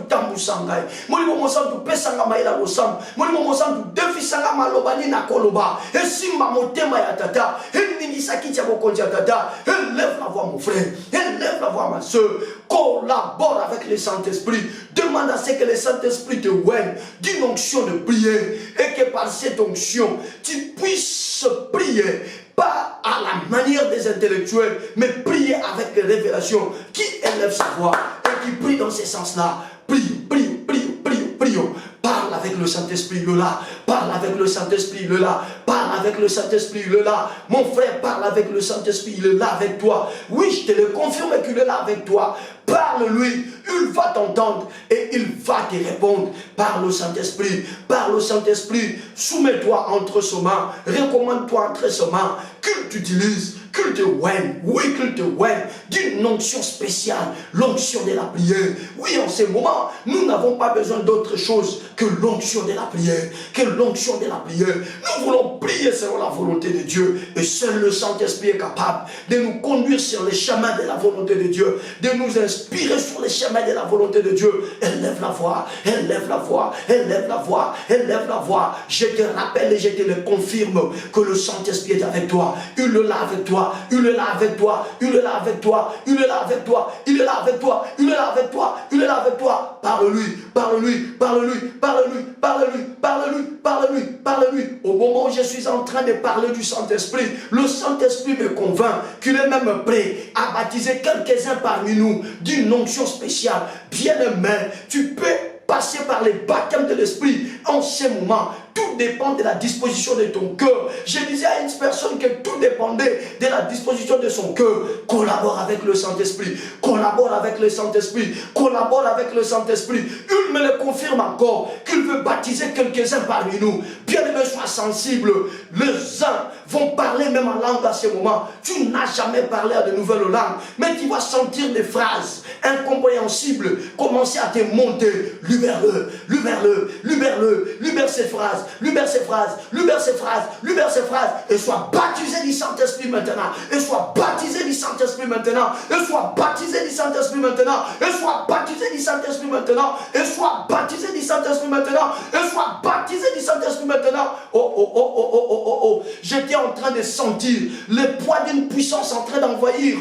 tambu sangai. Moli momo santu pesanga maila lo sam. Moli momo santu defi sanga malobani na koloba. Et simba motema ya tata. Et ningisa kitia bokonja tata. Élève la voix mon frère, élève la voix ma soeur, collabore avec le Saint-Esprit, demande à ce que le Saint-Esprit te oigne d'une onction de prière et que par cette onction tu puisses prier pas à la manière des intellectuels mais prier avec révélation qui élève sa voix et qui prie dans ce sens-là. Prie, prie, prie, prie, prions. Parle avec le Saint-Esprit, il est là. Parle avec le Saint-Esprit, il est là. Parle avec le Saint-Esprit, il est là. Mon frère, parle avec le Saint-Esprit, il est là avec toi. Oui, je te le confirme qu'il est là avec toi. Parle-lui, il va t'entendre et il va te répondre. Parle au Saint-Esprit, parle au Saint-Esprit. Soumets-toi entre ses mains, recommande-toi entre ses mains, qu'il t'utilise. Qu'il te oigne, oui, qu'il te oigne d'une onction spéciale, l'onction de la prière. Oui, en ce moment, nous n'avons pas besoin d'autre chose que l'onction de la prière, que l'onction de la prière. Nous voulons prier selon la volonté de Dieu et seul le Saint-Esprit est capable de nous conduire sur les chemins de la volonté de Dieu, de nous inspirer sur les chemins de la volonté de Dieu. Élève la voix, élève la voix, élève la voix, élève la voix. Je te rappelle et je te le confirme que le Saint-Esprit est avec toi, il est là avec toi. toi, il est là avec toi, il est là avec toi, il est là avec toi, il est là avec toi, il est là avec toi, il est là avec toi. Parle-lui, parle-lui, parle-lui, parle-lui, parle-lui, parle-lui, parle-lui, parle-lui. Au moment où je suis en train de parler du Saint-Esprit, le Saint-Esprit me convainc qu'il est même prêt à baptiser quelques-uns parmi nous d'une onction spéciale. Bien-aimé, tu peux passer par les baptêmes de l'Esprit en ce moment. Tout dépend de la disposition de ton cœur. Je disais à une personne que tout dépendait de la disposition de son cœur. Collabore avec le Saint-Esprit. Collabore avec le Saint-Esprit. Collabore avec le Saint-Esprit. Il me le confirme encore qu'il veut baptiser quelques-uns parmi nous. Bien-aimé, sois sensible. Les uns vont parler même en langue à ce moment. Tu n'as jamais parlé à de nouvelles langues, mais tu vas sentir des phrases incompréhensibles commencer à te monter. Libère-le, libère-le, libère-le, libère ces phrases, libère ces phrases, libère ces phrases, libère ces phrases, et sois baptisé du Saint-Esprit maintenant, et sois baptisé du Saint-Esprit maintenant, et sois baptisé du Saint-Esprit maintenant, et sois baptisé du Saint-Esprit maintenant, et sois baptisé du Saint-Esprit maintenant, et sois baptisé du Saint-Esprit maintenant. Oh, oh, oh, oh, oh, oh, oh, oh. J'étais en train de sentir le poids d'une puissance en train d'envahir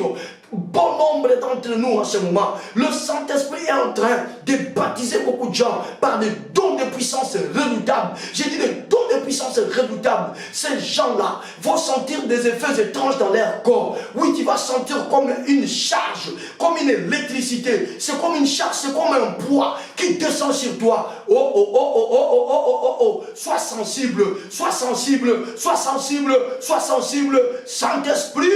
bon nombre d'entre nous en ce moment. Le Saint-Esprit est en train de baptiser beaucoup de gens par des dons de puissance redoutables. J'ai dit des dons de puissance redoutables. Ces gens-là vont sentir des effets étranges dans leur corps. Oui, tu vas sentir comme une charge, comme une électricité. C'est comme une charge, c'est comme un poids qui descend sur toi. Oh, oh, oh, oh, oh, oh, oh, oh, oh, oh. Sois sensible, sois sensible, sois sensible, sois sensible. Saint-Esprit,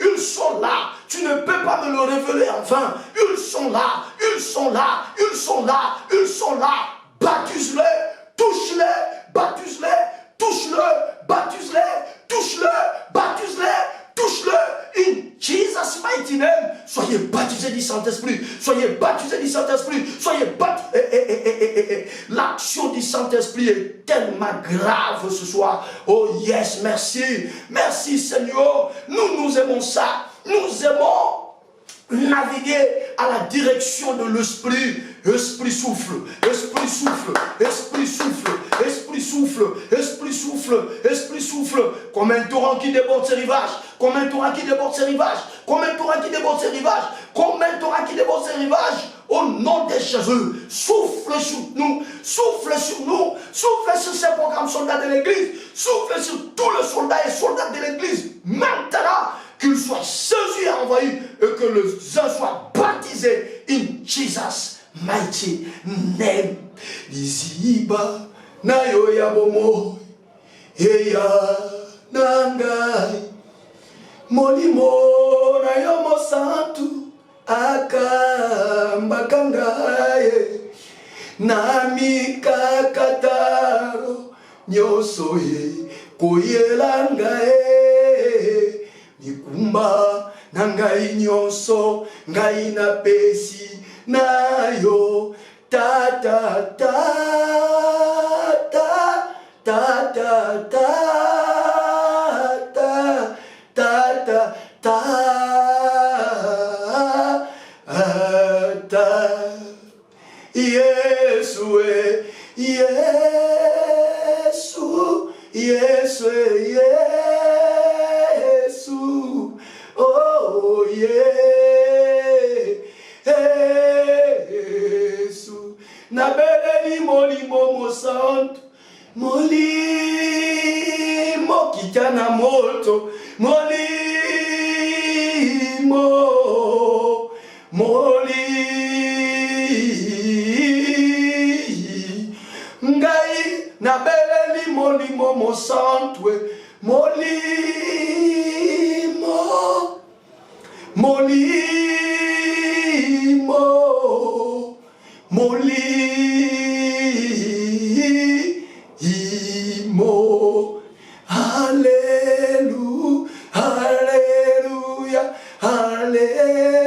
ils sont là. Tu ne peux pas me le révéler enfin. Ils sont là, ils sont là, ils sont là, ils sont là. Baptise-les, touche-les, baptise-les, touche-le, baptise-les, touche-le, baptise-les, touche-le. In Jesus' mighty name. Soyez baptisés du Saint-Esprit. Soyez baptisés du Saint-Esprit. Soyez baptisés. L'action du Saint-Esprit est tellement grave ce soir. Oh yes, merci. Merci Seigneur. Nous aimons ça. Nous aimons naviguer à la direction de l'Esprit. Esprit souffle, Esprit souffle, Esprit souffle, Esprit souffle, Esprit souffle, Esprit souffle, comme un torrent qui déborde ses rivages, comme un torrent qui déborde ses rivages, comme un torrent qui déborde ses rivages, comme un torrent qui déborde ses rivages. Au nom de Jésus, souffle sur nous, souffle sur nous, souffle sur ces programmes soldats de l'Église, souffle sur tous les soldats et soldats de l'Église. Maintenant, qu'ils soient saisis et envahis et que les uns soient baptisés in Jesus' mighty name. Liziba na yo ya bomo eya nangai molimo na yo mo santu akamba kangaye nami kakataro nyoso ye koyelangaye nikumba na ngai nyonso ngai na pesi na yo ta ta ta ta ta ta ta ta ta ta ta ta Yesu Yesu Yesu Yesu oh Yesu na beleli molimo mo santo molimo kitana moto molimo ngai na beleli molimo mo santo molimo molimo molimo Alléluia Alléluia Alléluia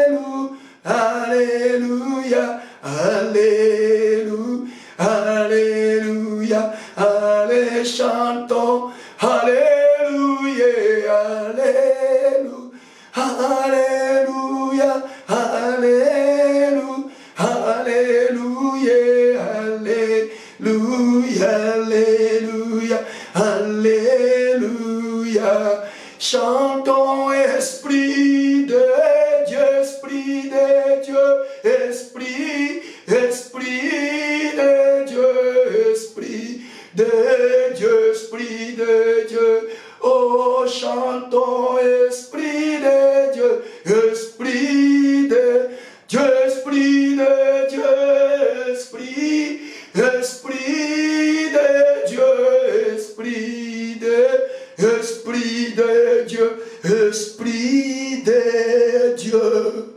Alléluia Alléluia Allez chantons Alléluia Alléluia Alléluia Alléluia Alléluia Alléluia Alléluia Chantons, esprit de Dieu, esprit de Dieu, esprit, esprit de Dieu, esprit de Dieu, esprit de Dieu. Oh, chantons, esprit de Dieu, esprit de Dieu, esprit de Dieu, esprit, esprit de Dieu, esprit de Dieu, esprit de Dieu.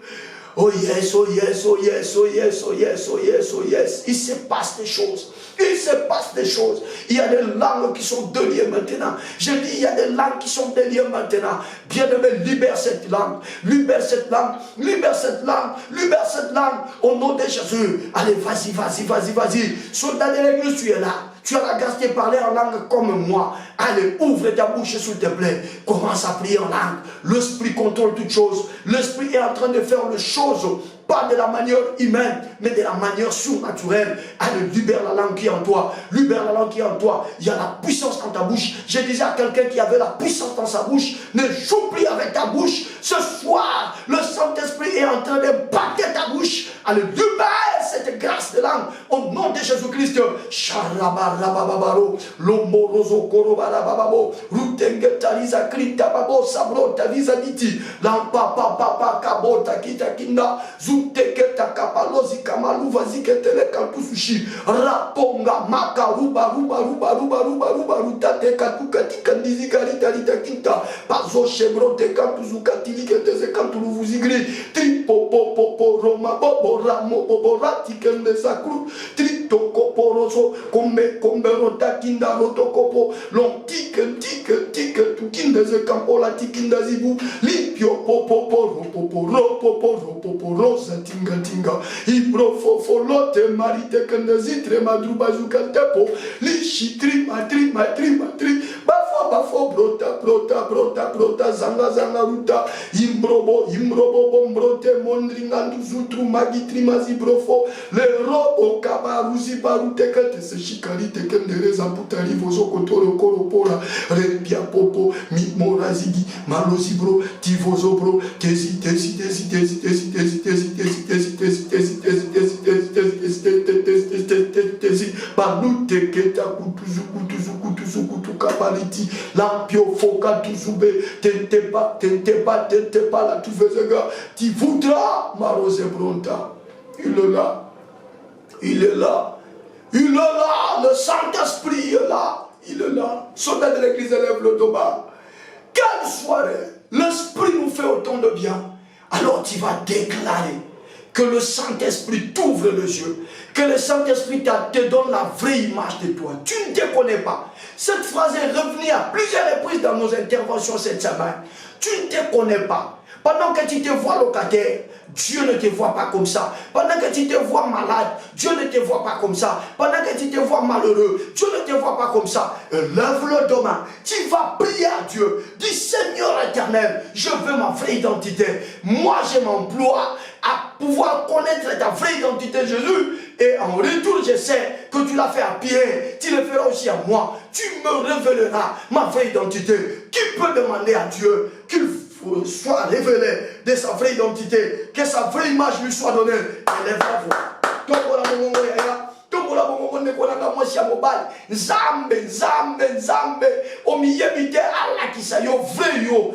Oh yes, oh yes, oh yes, oh yes, oh yes, oh yes, oh yes. Il se passe des choses. Il se passe des choses. Il y a des langues qui sont déliées maintenant. Je dis, il y a des langues qui sont déliées maintenant. Bien-aimé, libère cette langue. Libère cette langue. Libère cette langue. Libère cette langue. Au nom de Jésus. Allez, vas-y, vas-y, vas-y, vas-y. Soldat de l'église, tu es là. Tu as la grâce de parler en langue comme moi. Allez, ouvre ta bouche s'il te plaît. Commence à prier en langue. L'esprit contrôle toutes choses. L'esprit est en train de faire les choses. Pas de la manière humaine, mais de la manière surnaturelle. Allez, libère la langue qui est en toi. Libère la langue qui est en toi. Il y a la puissance dans ta bouche. Je disais à quelqu'un qui avait la puissance dans sa bouche, ne joue plus avec ta bouche. Ce soir, le Saint-Esprit est en train de battre ta bouche. Allez, libère cette grâce de langue. Au nom de Jésus-Christ. Sharabarababaro, Lomborozo Korobarababo, Rutengetariza Kritababo, Sabro Taviza Niti, Lampa Papa Kabota Kitakinda, Zuteketa Kapalozi Kamalu Vaziketele Kantusushi, Raponga Maka Ruba Ruba Ruba Ruba Ruba Ruba Rutate Katukati Kandizi Karita Kinta, Pazo Chevron te Kantuzukatili Keteze Kantulu Vuzigri, Tripo Popo Roma Bobo Ramo Bobo Rati Kende Sakru, Trito Koporoso, Kombe Rota Kinda Rotokopo, Long Tiken Tukindeze Kampola Tikinda Zibu, Limpio Popo Ropopo Rosa Tinga, Ibro Fofolote Marite Kandazitre Madrubazuka Tepo, Lishi Matri, Bafo Brota, Zanga Ruta, Imbrobo, Bombrote, Mondringandu Zutru, Magitri Mazibrofo, Le Robo Kabaruzi Barute Kate, Shikarite Kendereza Putari, Vozo Kotoro Koropora, Rempia Popo, Morazigi, Malozibro, Tivozobro, Tesi, Balute Keta Kutuzuku Kabaliti, Lampio Foka Tuzube, tente pas, là, tu fais gars, tu voudras, Marose Bronta. Il est là, le Saint-Esprit est là, il est là. Soldat de l'église élève le dos bas. Quelle soirée, l'Esprit nous fait autant de bien. Alors tu vas déclarer que le Saint-Esprit t'ouvre les yeux, que le Saint-Esprit te donne la vraie image de toi. Tu ne te connais pas. Cette phrase est revenue à plusieurs reprises dans nos interventions cette semaine. Tu ne te connais pas. Pendant que tu te vois locataire, Dieu ne te voit pas comme ça. Pendant que tu te vois malade, Dieu ne te voit pas comme ça. Pendant que tu te vois malheureux, Dieu ne te voit pas comme ça. Lève-le demain. Tu vas prier à Dieu. Dis, Seigneur éternel, je veux ma vraie identité. Moi, je m'emploie à pouvoir connaître ta vraie identité, Jésus. Et en retour, je sais que tu l'as fait à Pierre. Tu le feras aussi à moi. Tu me révéleras ma vraie identité. Qui peut demander à Dieu qu'il soit révélé de sa vraie identité, que sa vraie image lui soit donnée? Élève la voix. Tombola bongo nekolanga mwasi ya mobali. Nzambe omiyebite ala kisayo vrai yo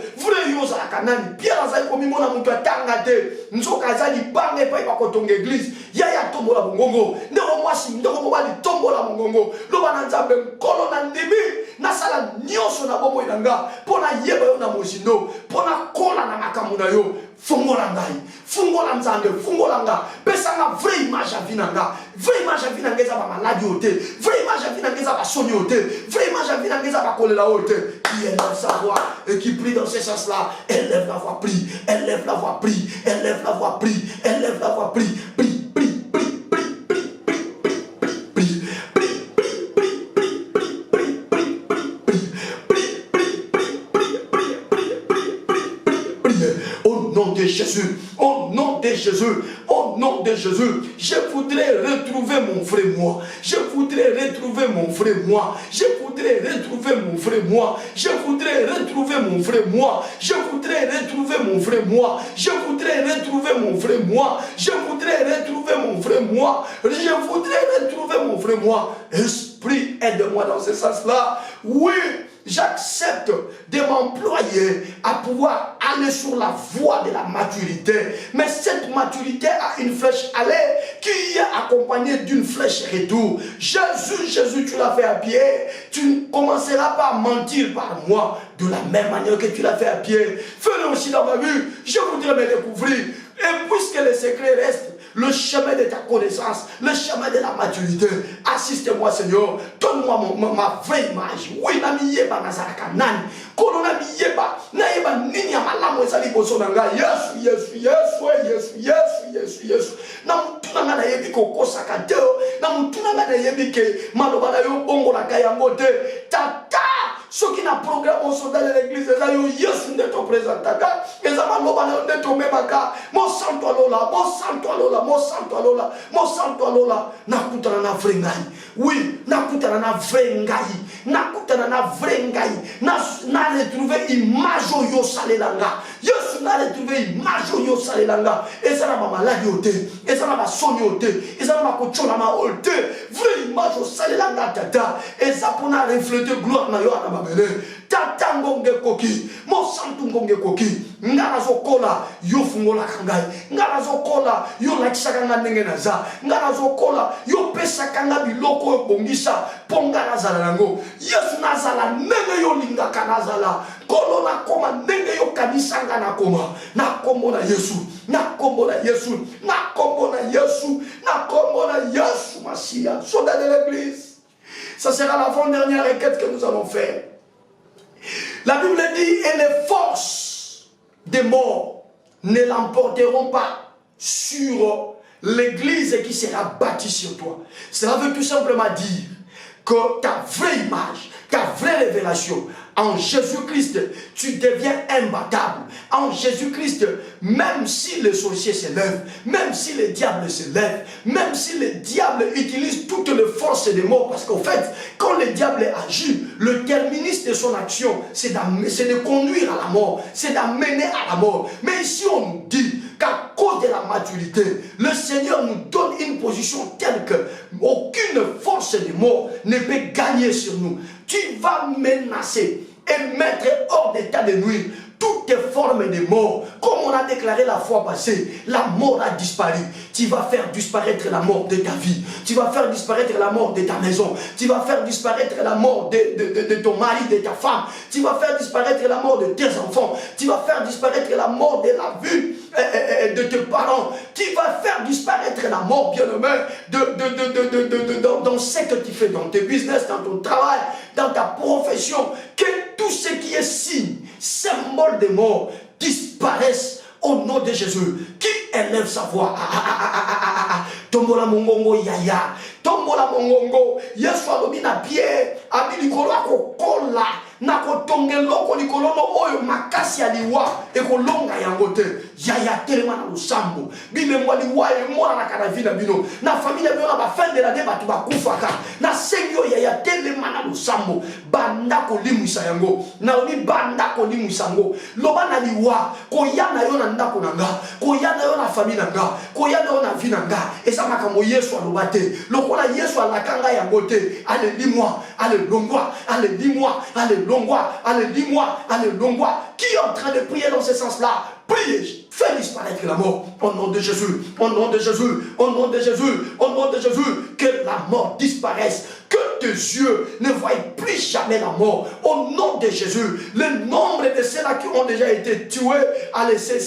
za kanani. Pierre azali komimona mutu atanga te. Nzoka azali bange pa ibakotonga église. Yaya tombola bongo. Ndeko mwasi ndeko mobali tombola bongo. Loba na Nzambe nkolo na ndimi. Nasala nyonso na bomo inanga. Pona yeba yo na mozindo. Pona kola na makambo na yo. Fungola ngai. Fungola Nzambe. Fungola nga. Pesanga vraie image ya vinanga. Vraie image ya vinanga eza ba maladi ote. Vraie image ya vinanga eza ba soni ote. Vraie image ya vinanga eza ba kolela ote. Qui élève sa voix et qui prie dans ce sens-là. Élève la voix, prie. Élève la voix, prie. Élève la voix, prie. Élève la voix, prie. Prie. Jésus, au nom de Jésus, au nom de Jésus, je voudrais retrouver mon vrai moi. Je voudrais retrouver mon vrai moi. Je voudrais voudrais retrouver mon vrai moi. Je voudrais retrouver mon vrai moi. Je voudrais retrouver mon vrai moi. Je voudrais retrouver mon vrai moi. Je voudrais retrouver mon vrai moi. Je voudrais retrouver mon vrai moi. Esprit, aide-moi dans ce sens-là. Oui, j'accepte de m'employer à pouvoir aller sur la voie de la maturité. Mais cette maturité a une flèche aller qui est accompagnée d'une flèche retour. Jésus, tu l'as fait à pied. Tu ne commenceras pas à mentir par moi de la même manière que tu l'as fait à pied. Fais-le aussi dans ma vie. Je voudrais me découvrir. Et puisque les secrets restent, le chemin de ta connaissance, le chemin de la maturité. Assiste-moi, Seigneur. Donne-moi ma vraie image. Oui, nami yeba nazaraka nani. Kono nami yeba. Na yeba nini ya malamu esali boso nanga. Yesu. Na mutuna nga na yebi kokosaka te. Na mutuna nga na yebi ke maloba na yo bongo na kayango te. Tata. Ceux qui n'ont programme au soldat de l'église, ils ont Yesu de ton présentant. Ils ont loba de ton memaka. Mon santo alola. Nakutana na vrengai. Oui, nakutana na vrengai. Nakutana na vrengai. Na retrouver image yo salelanga. Yesu na retrouver image yo salelanga. Et ça na ma maladie ote. Et ça na ma soni ote. Et ça na ma kochola ma ote. Vraie image yo salelanga tata. Et ça pour na refléter gloire na yo na tata ngonge koki mo santu ngonge koki ngara zokola yo fungola kangai ngara zokola yo lakisaka nga ndenge naza ngara zokola yo pesaka nga biloko yo bongisa ponga nazala nango Yesu nazala ndenge yo lingaka nazala kolo na koma ndenge yo kanisanga na koma na kombo na Yesu Masia soldat de l'église. Ça sera l'avant-dernière requête que nous allons faire. La Bible dit, et les forces des morts ne l'emporteront pas sur l'église qui sera bâtie sur toi. Cela veut tout simplement dire que ta vraie image, ta vraie révélation, en Jésus-Christ, tu deviens imbattable. En Jésus-Christ, même si les sorciers se lèvent, même si les diables se lèvent, même si les diables utilisent toutes les forces des morts, parce qu'en fait, quand le diable agit, le terminus de son action, c'est de conduire à la mort, c'est d'amener à la mort. Mais ici, on nous dit qu'à cause de la maturité, le Seigneur nous donne une position telle que aucune force des morts ne peut gagner sur nous. Tu vas menacer et mettre hors d'état de nuire toutes les formes de mort. Comme on a déclaré la fois passée, la mort a disparu. Tu vas faire disparaître la mort de ta vie. Tu vas faire disparaître la mort de ta maison. Tu vas faire disparaître la mort de ton mari, de ta femme. Tu vas faire disparaître la mort de tes enfants. Tu vas faire disparaître la mort de la vie de tes parents. Tu vas faire disparaître la mort, bien-aimé, dans ce que tu fais, dans tes business, dans ton travail, dans ta profession. Que tout ce qui est signe, symbole de mort, disparaisse au nom de Jésus. Qui élève sa voix? Tombola mongongo yaya. Tombola mongongo. Yesu alobina pierre. Abilikolo akokola. Nakotonge loko likolono oyo makasi aliwa. Ekolonga yangote. Yaya telema na lusambo. Bile mwali wae mwana na kanavina bino. Na familia bino na bafende la deba tubakufaka. Na sengyo yaya telema na lusambo. Banda kolimwisa yango. Na oni banda kolimwisa yango. Loba na liwa. Koyana yo na ndako nanga. Koyana yo na familia nanga. Koyana yo na vina nanga. Esa makambo Yesu alobate. Lokola Yesu alakanga yangote. Ale limwa. Ale longwa. Ale limwa. Ale longwa. Ale limwa. Ale longwa. Qui est en train de prier dans ce sens-là? Priez, fais disparaître la mort au nom de Jésus, au nom de Jésus, au nom de Jésus, au nom de Jésus, que la mort disparaisse, que tes yeux ne voient plus jamais la mort, au nom de Jésus. Le nombre de ceux-là qui ont déjà été tués, allez, ça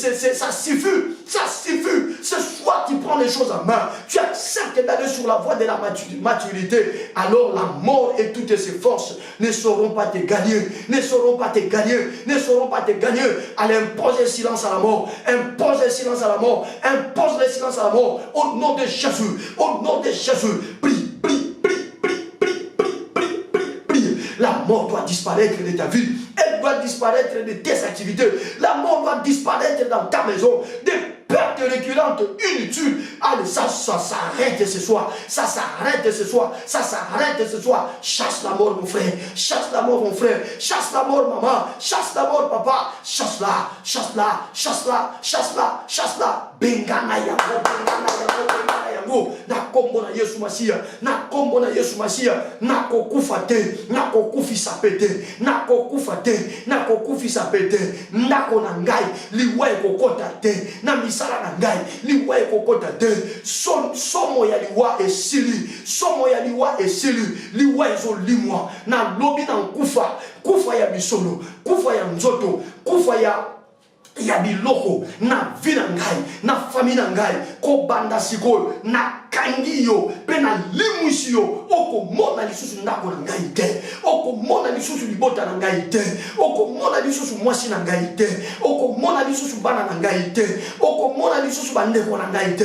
suffit, ça suffit. Ce soir, tu prends les choses en main, tu acceptes d'aller sur la voie de la maturité, alors la mort et toutes ses forces ne sauront pas te gagner, ne sauront pas te gagner, ne sauront pas te gagner. Allez, impose le silence à la mort, impose le silence à la mort, impose le silence à la mort, au nom de Jésus, au nom de Jésus. Prie, prie, prie, prie, prie, prie, prie, prie, prie. La mort doit disparaître de ta vie, elle doit disparaître de tes activités, la mort doit disparaître dans ta maison, de pertes récurrentes, inutiles. Allez, ça s'arrête ce soir. Ça s'arrête ce soir. Ça s'arrête ce soir. Chasse la mort, mon frère. Chasse la mort, mon frère. Chasse la mort, maman. Chasse la mort, papa. Chasse-la, chasse-la, chasse-la, chasse-la, chasse-la. Bengana yango, bengana yango, bengana yango. Na kombo na Yesu Masia. Na kombo na Yesu Masia. Na kokufa te. Na kokufisa pete. Na kokufa te. Na kokufisa pete. Ndako na ngai. Liwa ekokota te. Na misala na ngai. Liwa ekokota te. Somo ya liwa esili. Somo ya liwa esili. Liwa ezolimwa. Na lobi na kufa. Kufa ya bisolo. Kufa ya nzoto. Kufa ya biloko na vie na ngai na famille na ngai ko banda sikoyo na kangi yo pe na limwisi yo okomona lisusu ndako na ngai te okomona lisusu libota na ngai te okomona lisusu mwasi na ngai te okomona lisusu bana na ngai te okomona lisusu bandeko na ngai te.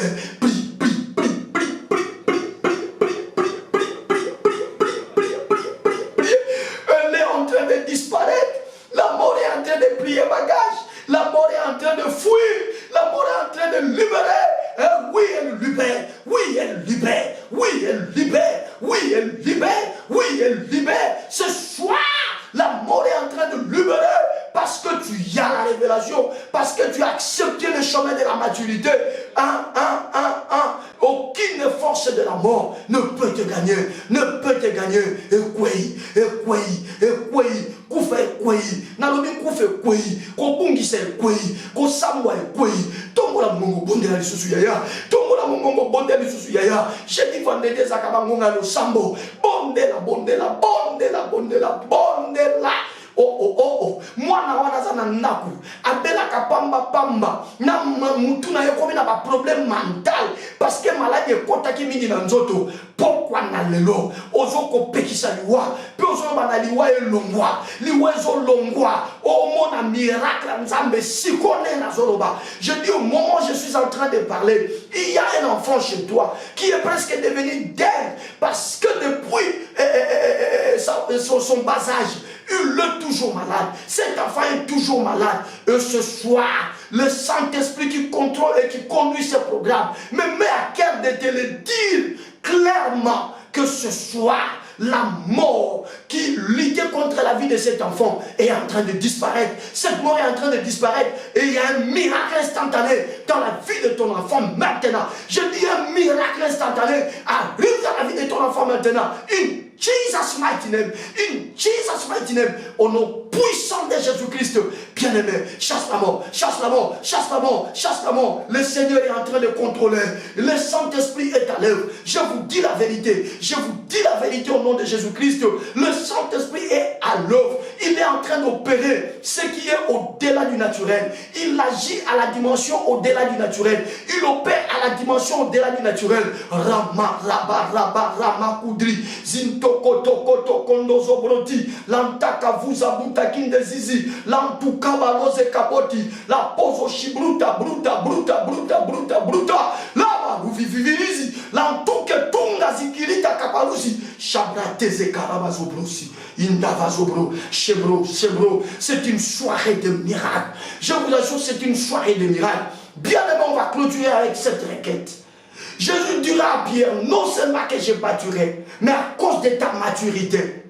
Elle est en train de disparaître. La mort est en train de plier bagage. La mort est en train de fuir. La mort est en train de libérer. Oui, elle libère. Oui, elle libère. Oui, elle libère. Oui, elle libère. Oui, elle libère. Ce soir, la mort est en train de libérer parce que tu as la révélation, parce que tu as accepté le chemin de la maturité. Aucune force de la mort ne peut te gagner. Ne peut te gagner. Kufa ekwei nalobi kufa ekwei kobungisa ekwei kosambwa ekwei tombola mongo bondela lisusu yaya tombola mongo bondela lisusu yaya jedi vendredi ezaka bangonga losambo bondela bondela bondela bondela bondela mwana wana za na ndaku abelaka pamba na mutu na ye komi na baproblème mental parce que maladi ekotaki mingi na nzoto pokwa na lelo ozokopekisa liwa pe ozoloba na liwa elongwa liwa ezolongwa omona miracle nzambe sikone na zoloba. Je dis au moment où je suis en train de parler, il y a un enfant chez toi qui est presque devenu dingue parce que depuis son bas âge il est toujours malade. Cet enfant est toujours malade. Et ce soir, le Saint-Esprit qui contrôle et qui conduit ce programme me met à cœur de te le dire clairement que ce soir, la mort qui luttait contre la vie de cet enfant est en train de disparaître. Cette mort est en train de disparaître et il y a un miracle instantané dans la vie de ton enfant maintenant. Je dis un miracle instantané arrive dans la vie de ton enfant maintenant. In Jesus mighty name, in Jesus mighty name, au nom puissant de Jésus-Christ, bien-aimé, chasse la mort, chasse la mort, chasse la mort, chasse la mort. Le Seigneur est en train de contrôler. Le Saint-Esprit est à l'œuvre. Je vous dis la vérité. Je vous dis la vérité au nom de Jésus-Christ. Le Saint-Esprit est à l'œuvre. Il est en train d'opérer ce qui est au-delà du naturel. Il agit à la dimension au-delà du naturel. Il opère à la dimension au-delà du naturel. Rama, raba, raba, rama, koudri, zintoko, toko, tokondo, zobroti, lantaka, vuzabuta, kindezizi, lantuka, balose, kaboti, la pozo, shibruta, bruta, bruta, bruta, bruta, bruta, lava, ruvivivirizi, lantuke, tunga, zikirita, kaparusi, shabrateze, karabazobrosi, indavazobro, chebro, chebro. C'est une soirée de miracles. Je vous assure, c'est une soirée de miracles. Bien aimé, on va clôturer avec cette requête. Jésus dira à Pierre, non seulement que je bâtirai, mais à cause de ta maturité,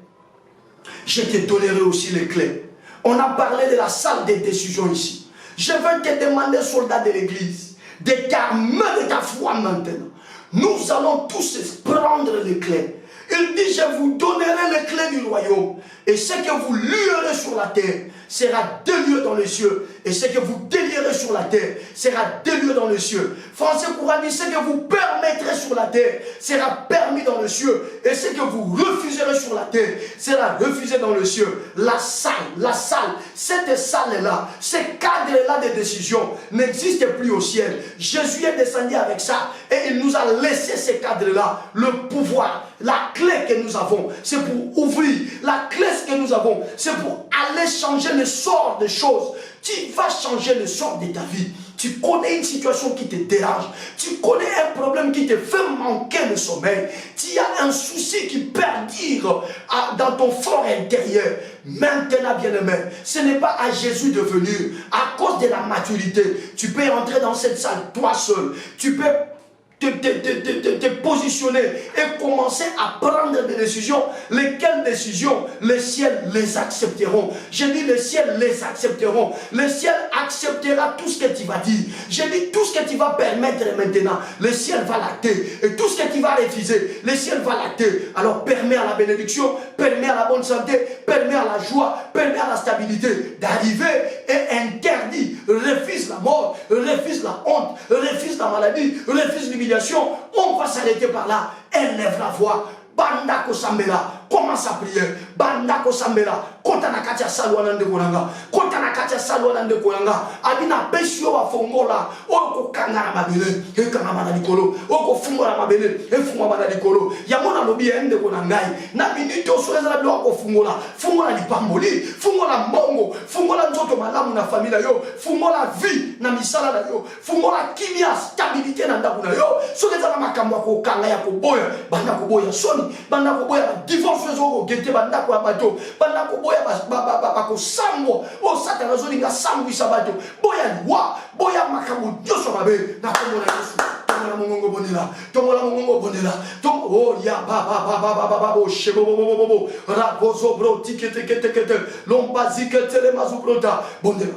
je te donnerai aussi les clés. On a parlé de la salle des décisions ici. Je veux te demander, soldat de l'église, de t'armer de ta foi maintenant. Nous allons tous prendre les clés. Il dit, je vous donnerai les clés du royaume. Et ce que vous lierez sur la terre sera délié dans les cieux. Et ce que vous délierez sur la terre sera délié dans les cieux. Français courant dit, ce que vous permettrez sur la terre sera permis dans les cieux. Et ce que vous refuserez sur la terre sera refusé dans les cieux. La salle, cette salle-là, ce cadre-là de décision n'existe plus au ciel. Jésus est descendu avec ça et il nous a laissé ce cadre-là, le pouvoir. La clé que nous avons, c'est pour ouvrir. La clé que nous avons, c'est pour aller changer le sort des choses. Tu vas changer le sort de ta vie. tu connais une situation qui te dérange, tu connais un problème qui te fait manquer le sommeil, tu as un souci qui perdure dans ton fort intérieur. Maintenant, bien-aimé, ce n'est pas à Jésus de venir. À cause de la maturité, tu peux entrer dans cette salle toi seul. Tu peux te positionner et commencer à prendre des décisions. Lesquelles décisions les ciels les accepteront. Je dis les ciels les accepteront. Le ciel acceptera tout ce que tu vas dire. Je dis tout ce que tu vas permettre maintenant. Le ciel va l'acter. Et tout ce que tu vas refuser, le ciel va l'acter. Alors permets à la bénédiction, permets à la bonne santé, permets à la joie, permets à la stabilité d'arriver et interdit. Refuse la mort, refuse la honte, refuse la maladie, refuse l'humiliation. On va s'arrêter par là. Élève la voix. Banda Kosambela, commence à prier. Banda Kosambela, Kotana Katia Salwana de Konanga, Kotana Katia Salwana de Konanga, Abina Besio a Fongola, Oko Kangara Mabele, Ekanamana Nicolo, Oko Fungola Mabele, Efumana Nicolo, Yamona Lobi de Konangai, Nabinito Soza Bloco Fungola, Fungola Lipamboli, Fungola Mongo, Fungola Nzoto Malamu na famille yo, Fungola vie, Namisala na yo, Fungola Kimia, stabilité na Ndabuna yo, Soza Makamwa Kanga ya Koboya, Banda Koboya Soni. Banda koboya divorce zo gete banda ko abato banda koboya ba ko sambo o satana zo linga sambo isabato boya wa boya makamu dioso mabe na komola Yesu tomola mongongo bonela oh ya ba o shebo bo rabozo bro tikete lomba zikete le mazubrota bondela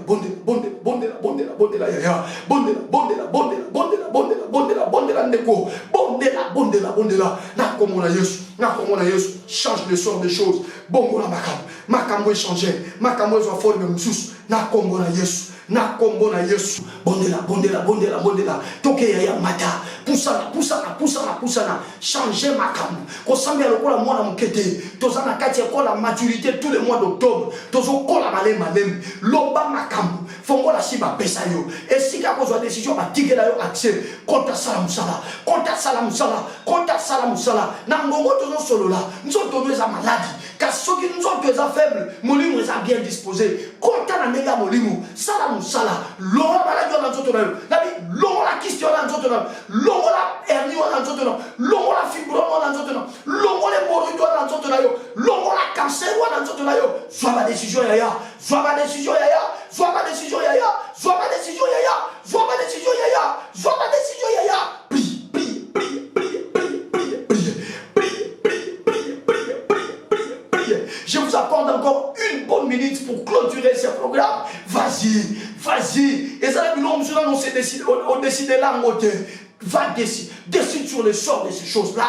ya bondela ndeko bondela na komola Yesu. Change le sort des choses. Bongo la makambo changer. Makambo soit forme msus. Na kombo na Yesu. Bondela. Toke ya mata. Poussana. Changer makambo. Kosambi lokola mwana mukete. Tozana kati ya la maturité tous les mois d'octobre. Tozo kola malem. Loba makambo. Fongo la siba pesa yo. Et si ka kozwa décision ba tigela yo accès. Konta sala musala. Na ngongo tozo solo la. Nzoto nweza maladi. Kasoki nzoto eza faible. Molimo eza bien disposé. Konta na nega molimo. Sala musala. Longo maladi na nzoto na yo. Nabi longo la question na nzoto na yo. Longo la hernie na nzoto na yo. Longo la fibrome na nzoto na yo. Longo le morido na nzoto na yo. Longo la cancer na nzoto na yo. Soit ma décision yaya. Je vous accorde encore une bonne minute pour clôturer ce programme. Vas-y. Et ça, on décide là en côté. Va décide sur le sort de ces choses-là.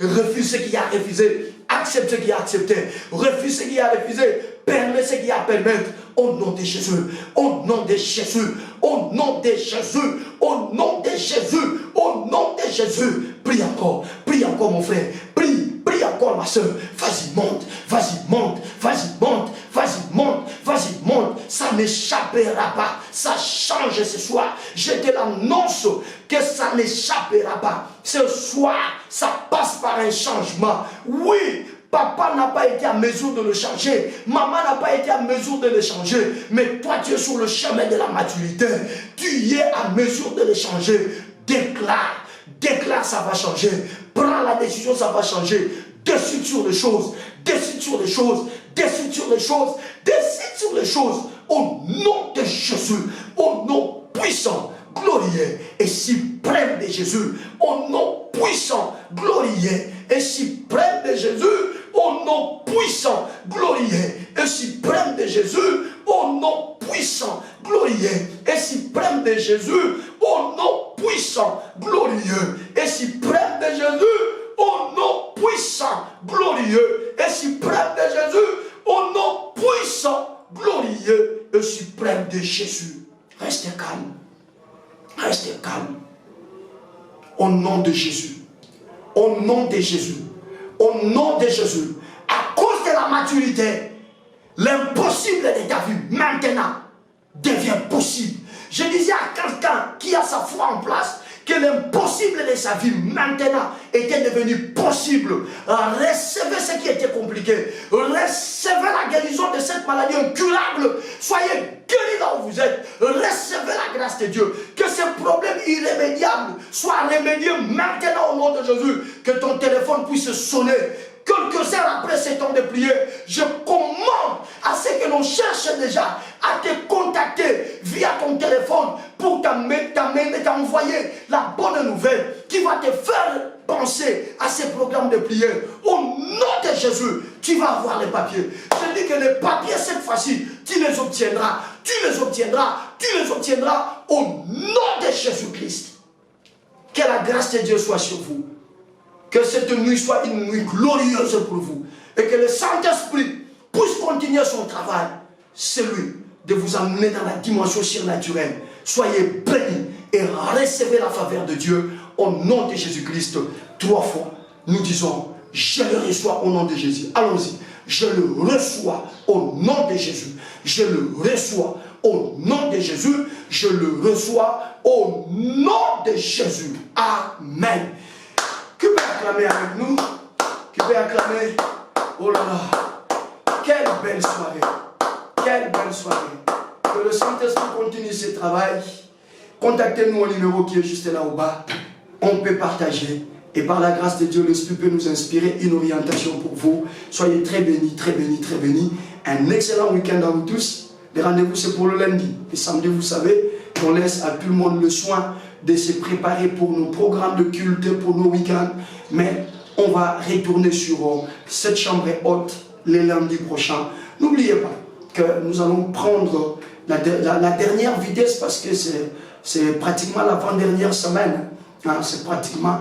Refuse ce qu'il a refusé. Accepte ce qu'il a accepté. Refuse ce qu'il a refusé. Permets ce qu'il a permis. Au nom de Jésus. Prie encore mon frère. Prie encore ma soeur. Vas-y, monte. Ça n'échappera pas. Ça change ce soir. Je te l'annonce que ça n'échappera pas. Ce soir, ça passe par un changement. Oui, papa n'a pas été à mesure de le changer. Maman n'a pas été à mesure de le changer. Mais toi, tu es sur le chemin de la maturité. Tu es à mesure de le changer. Déclare, ça va changer. Prends la décision, ça va changer. Décide sur les choses. Au nom de Jésus. Au nom puissant, glorieux et suprême de Jésus. Au nom puissant, glorieux et suprême de Jésus. Au nom puissant, glorieux et suprême de Jésus. Au nom puissant, glorieux et suprême de Jésus. Au nom puissant, glorieux et suprême de Jésus. Au nom puissant, glorieux et suprême de Jésus. Au nom puissant, glorieux et suprême de Jésus. Restez calme. Au nom de Jésus. À cause de la maturité, l'impossible de ta vie maintenant devient possible. Je disais à quelqu'un qui a sa foi en place que l'impossible de sa vie maintenant était devenu possible. Recevez ce qui était compliqué. Recevez la guérison de cette cette maladie incurable, soyez guéris là où vous êtes. Recevez la grâce de Dieu. Que ces problèmes irrémédiables soient remédiés maintenant au nom de Jésus. Que ton téléphone puisse sonner. Quelques heures après ces temps de prière, je commande à ceux que l'on cherche déjà à te contacter via ton téléphone pour t'envoyer la bonne nouvelle qui va te faire penser à ces programmes de prière. Au nom de Jésus, tu vas avoir les papiers. Je dis que les papiers, cette fois-ci, tu les obtiendras. Tu les obtiendras. Tu les obtiendras au nom de Jésus-Christ. Que la grâce de Dieu soit sur vous. Que cette nuit soit une nuit glorieuse pour vous. Et que le Saint-Esprit puisse continuer son travail. Celui de vous amener dans la dimension surnaturelle. Soyez bénis et recevez la faveur de Dieu au nom de Jésus-Christ. 3 fois, nous disons, je le reçois au nom de Jésus. Allons-y. Je le reçois au nom de Jésus. Je le reçois au nom de Jésus. Je le reçois au nom de Jésus. Amen. Qui peut acclamer avec nous? Qui peut acclamer? Oh là là. Quelle belle soirée. Quelle belle soirée. Que le Saint-Esprit continue ce travail. Contactez-nous au numéro qui est juste là au bas. On peut partager. Et par la grâce de Dieu, l'Esprit peut nous inspirer une orientation pour vous. Soyez très bénis, très bénis, très bénis. Un excellent week-end à vous tous. Les rendez-vous, c'est pour le lundi. Et samedi, vous savez, on laisse à tout le monde le soin de se préparer pour nos programmes de culte, pour nos week-ends. Mais on va retourner sur cette chambre haute les lundis prochains. N'oubliez pas que nous allons prendre la dernière vitesse parce que c'est pratiquement l'avant-dernière semaine. Hein, c'est pratiquement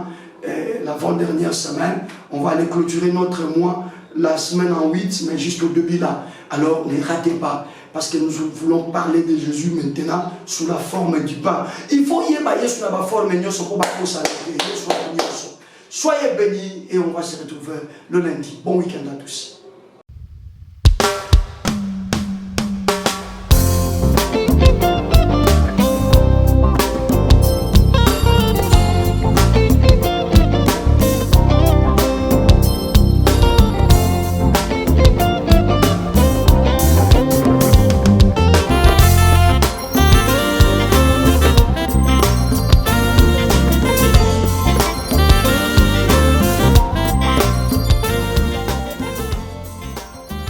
l'avant-dernière semaine. On va aller clôturer notre mois la semaine en 8, mais jusqu'au début là. Alors ne ratez pas. Parce que nous voulons parler de Jésus maintenant sous la forme du pain. Il faut y aller sous la forme de Soyez bénis et on va se retrouver le lundi. Bon week-end à tous.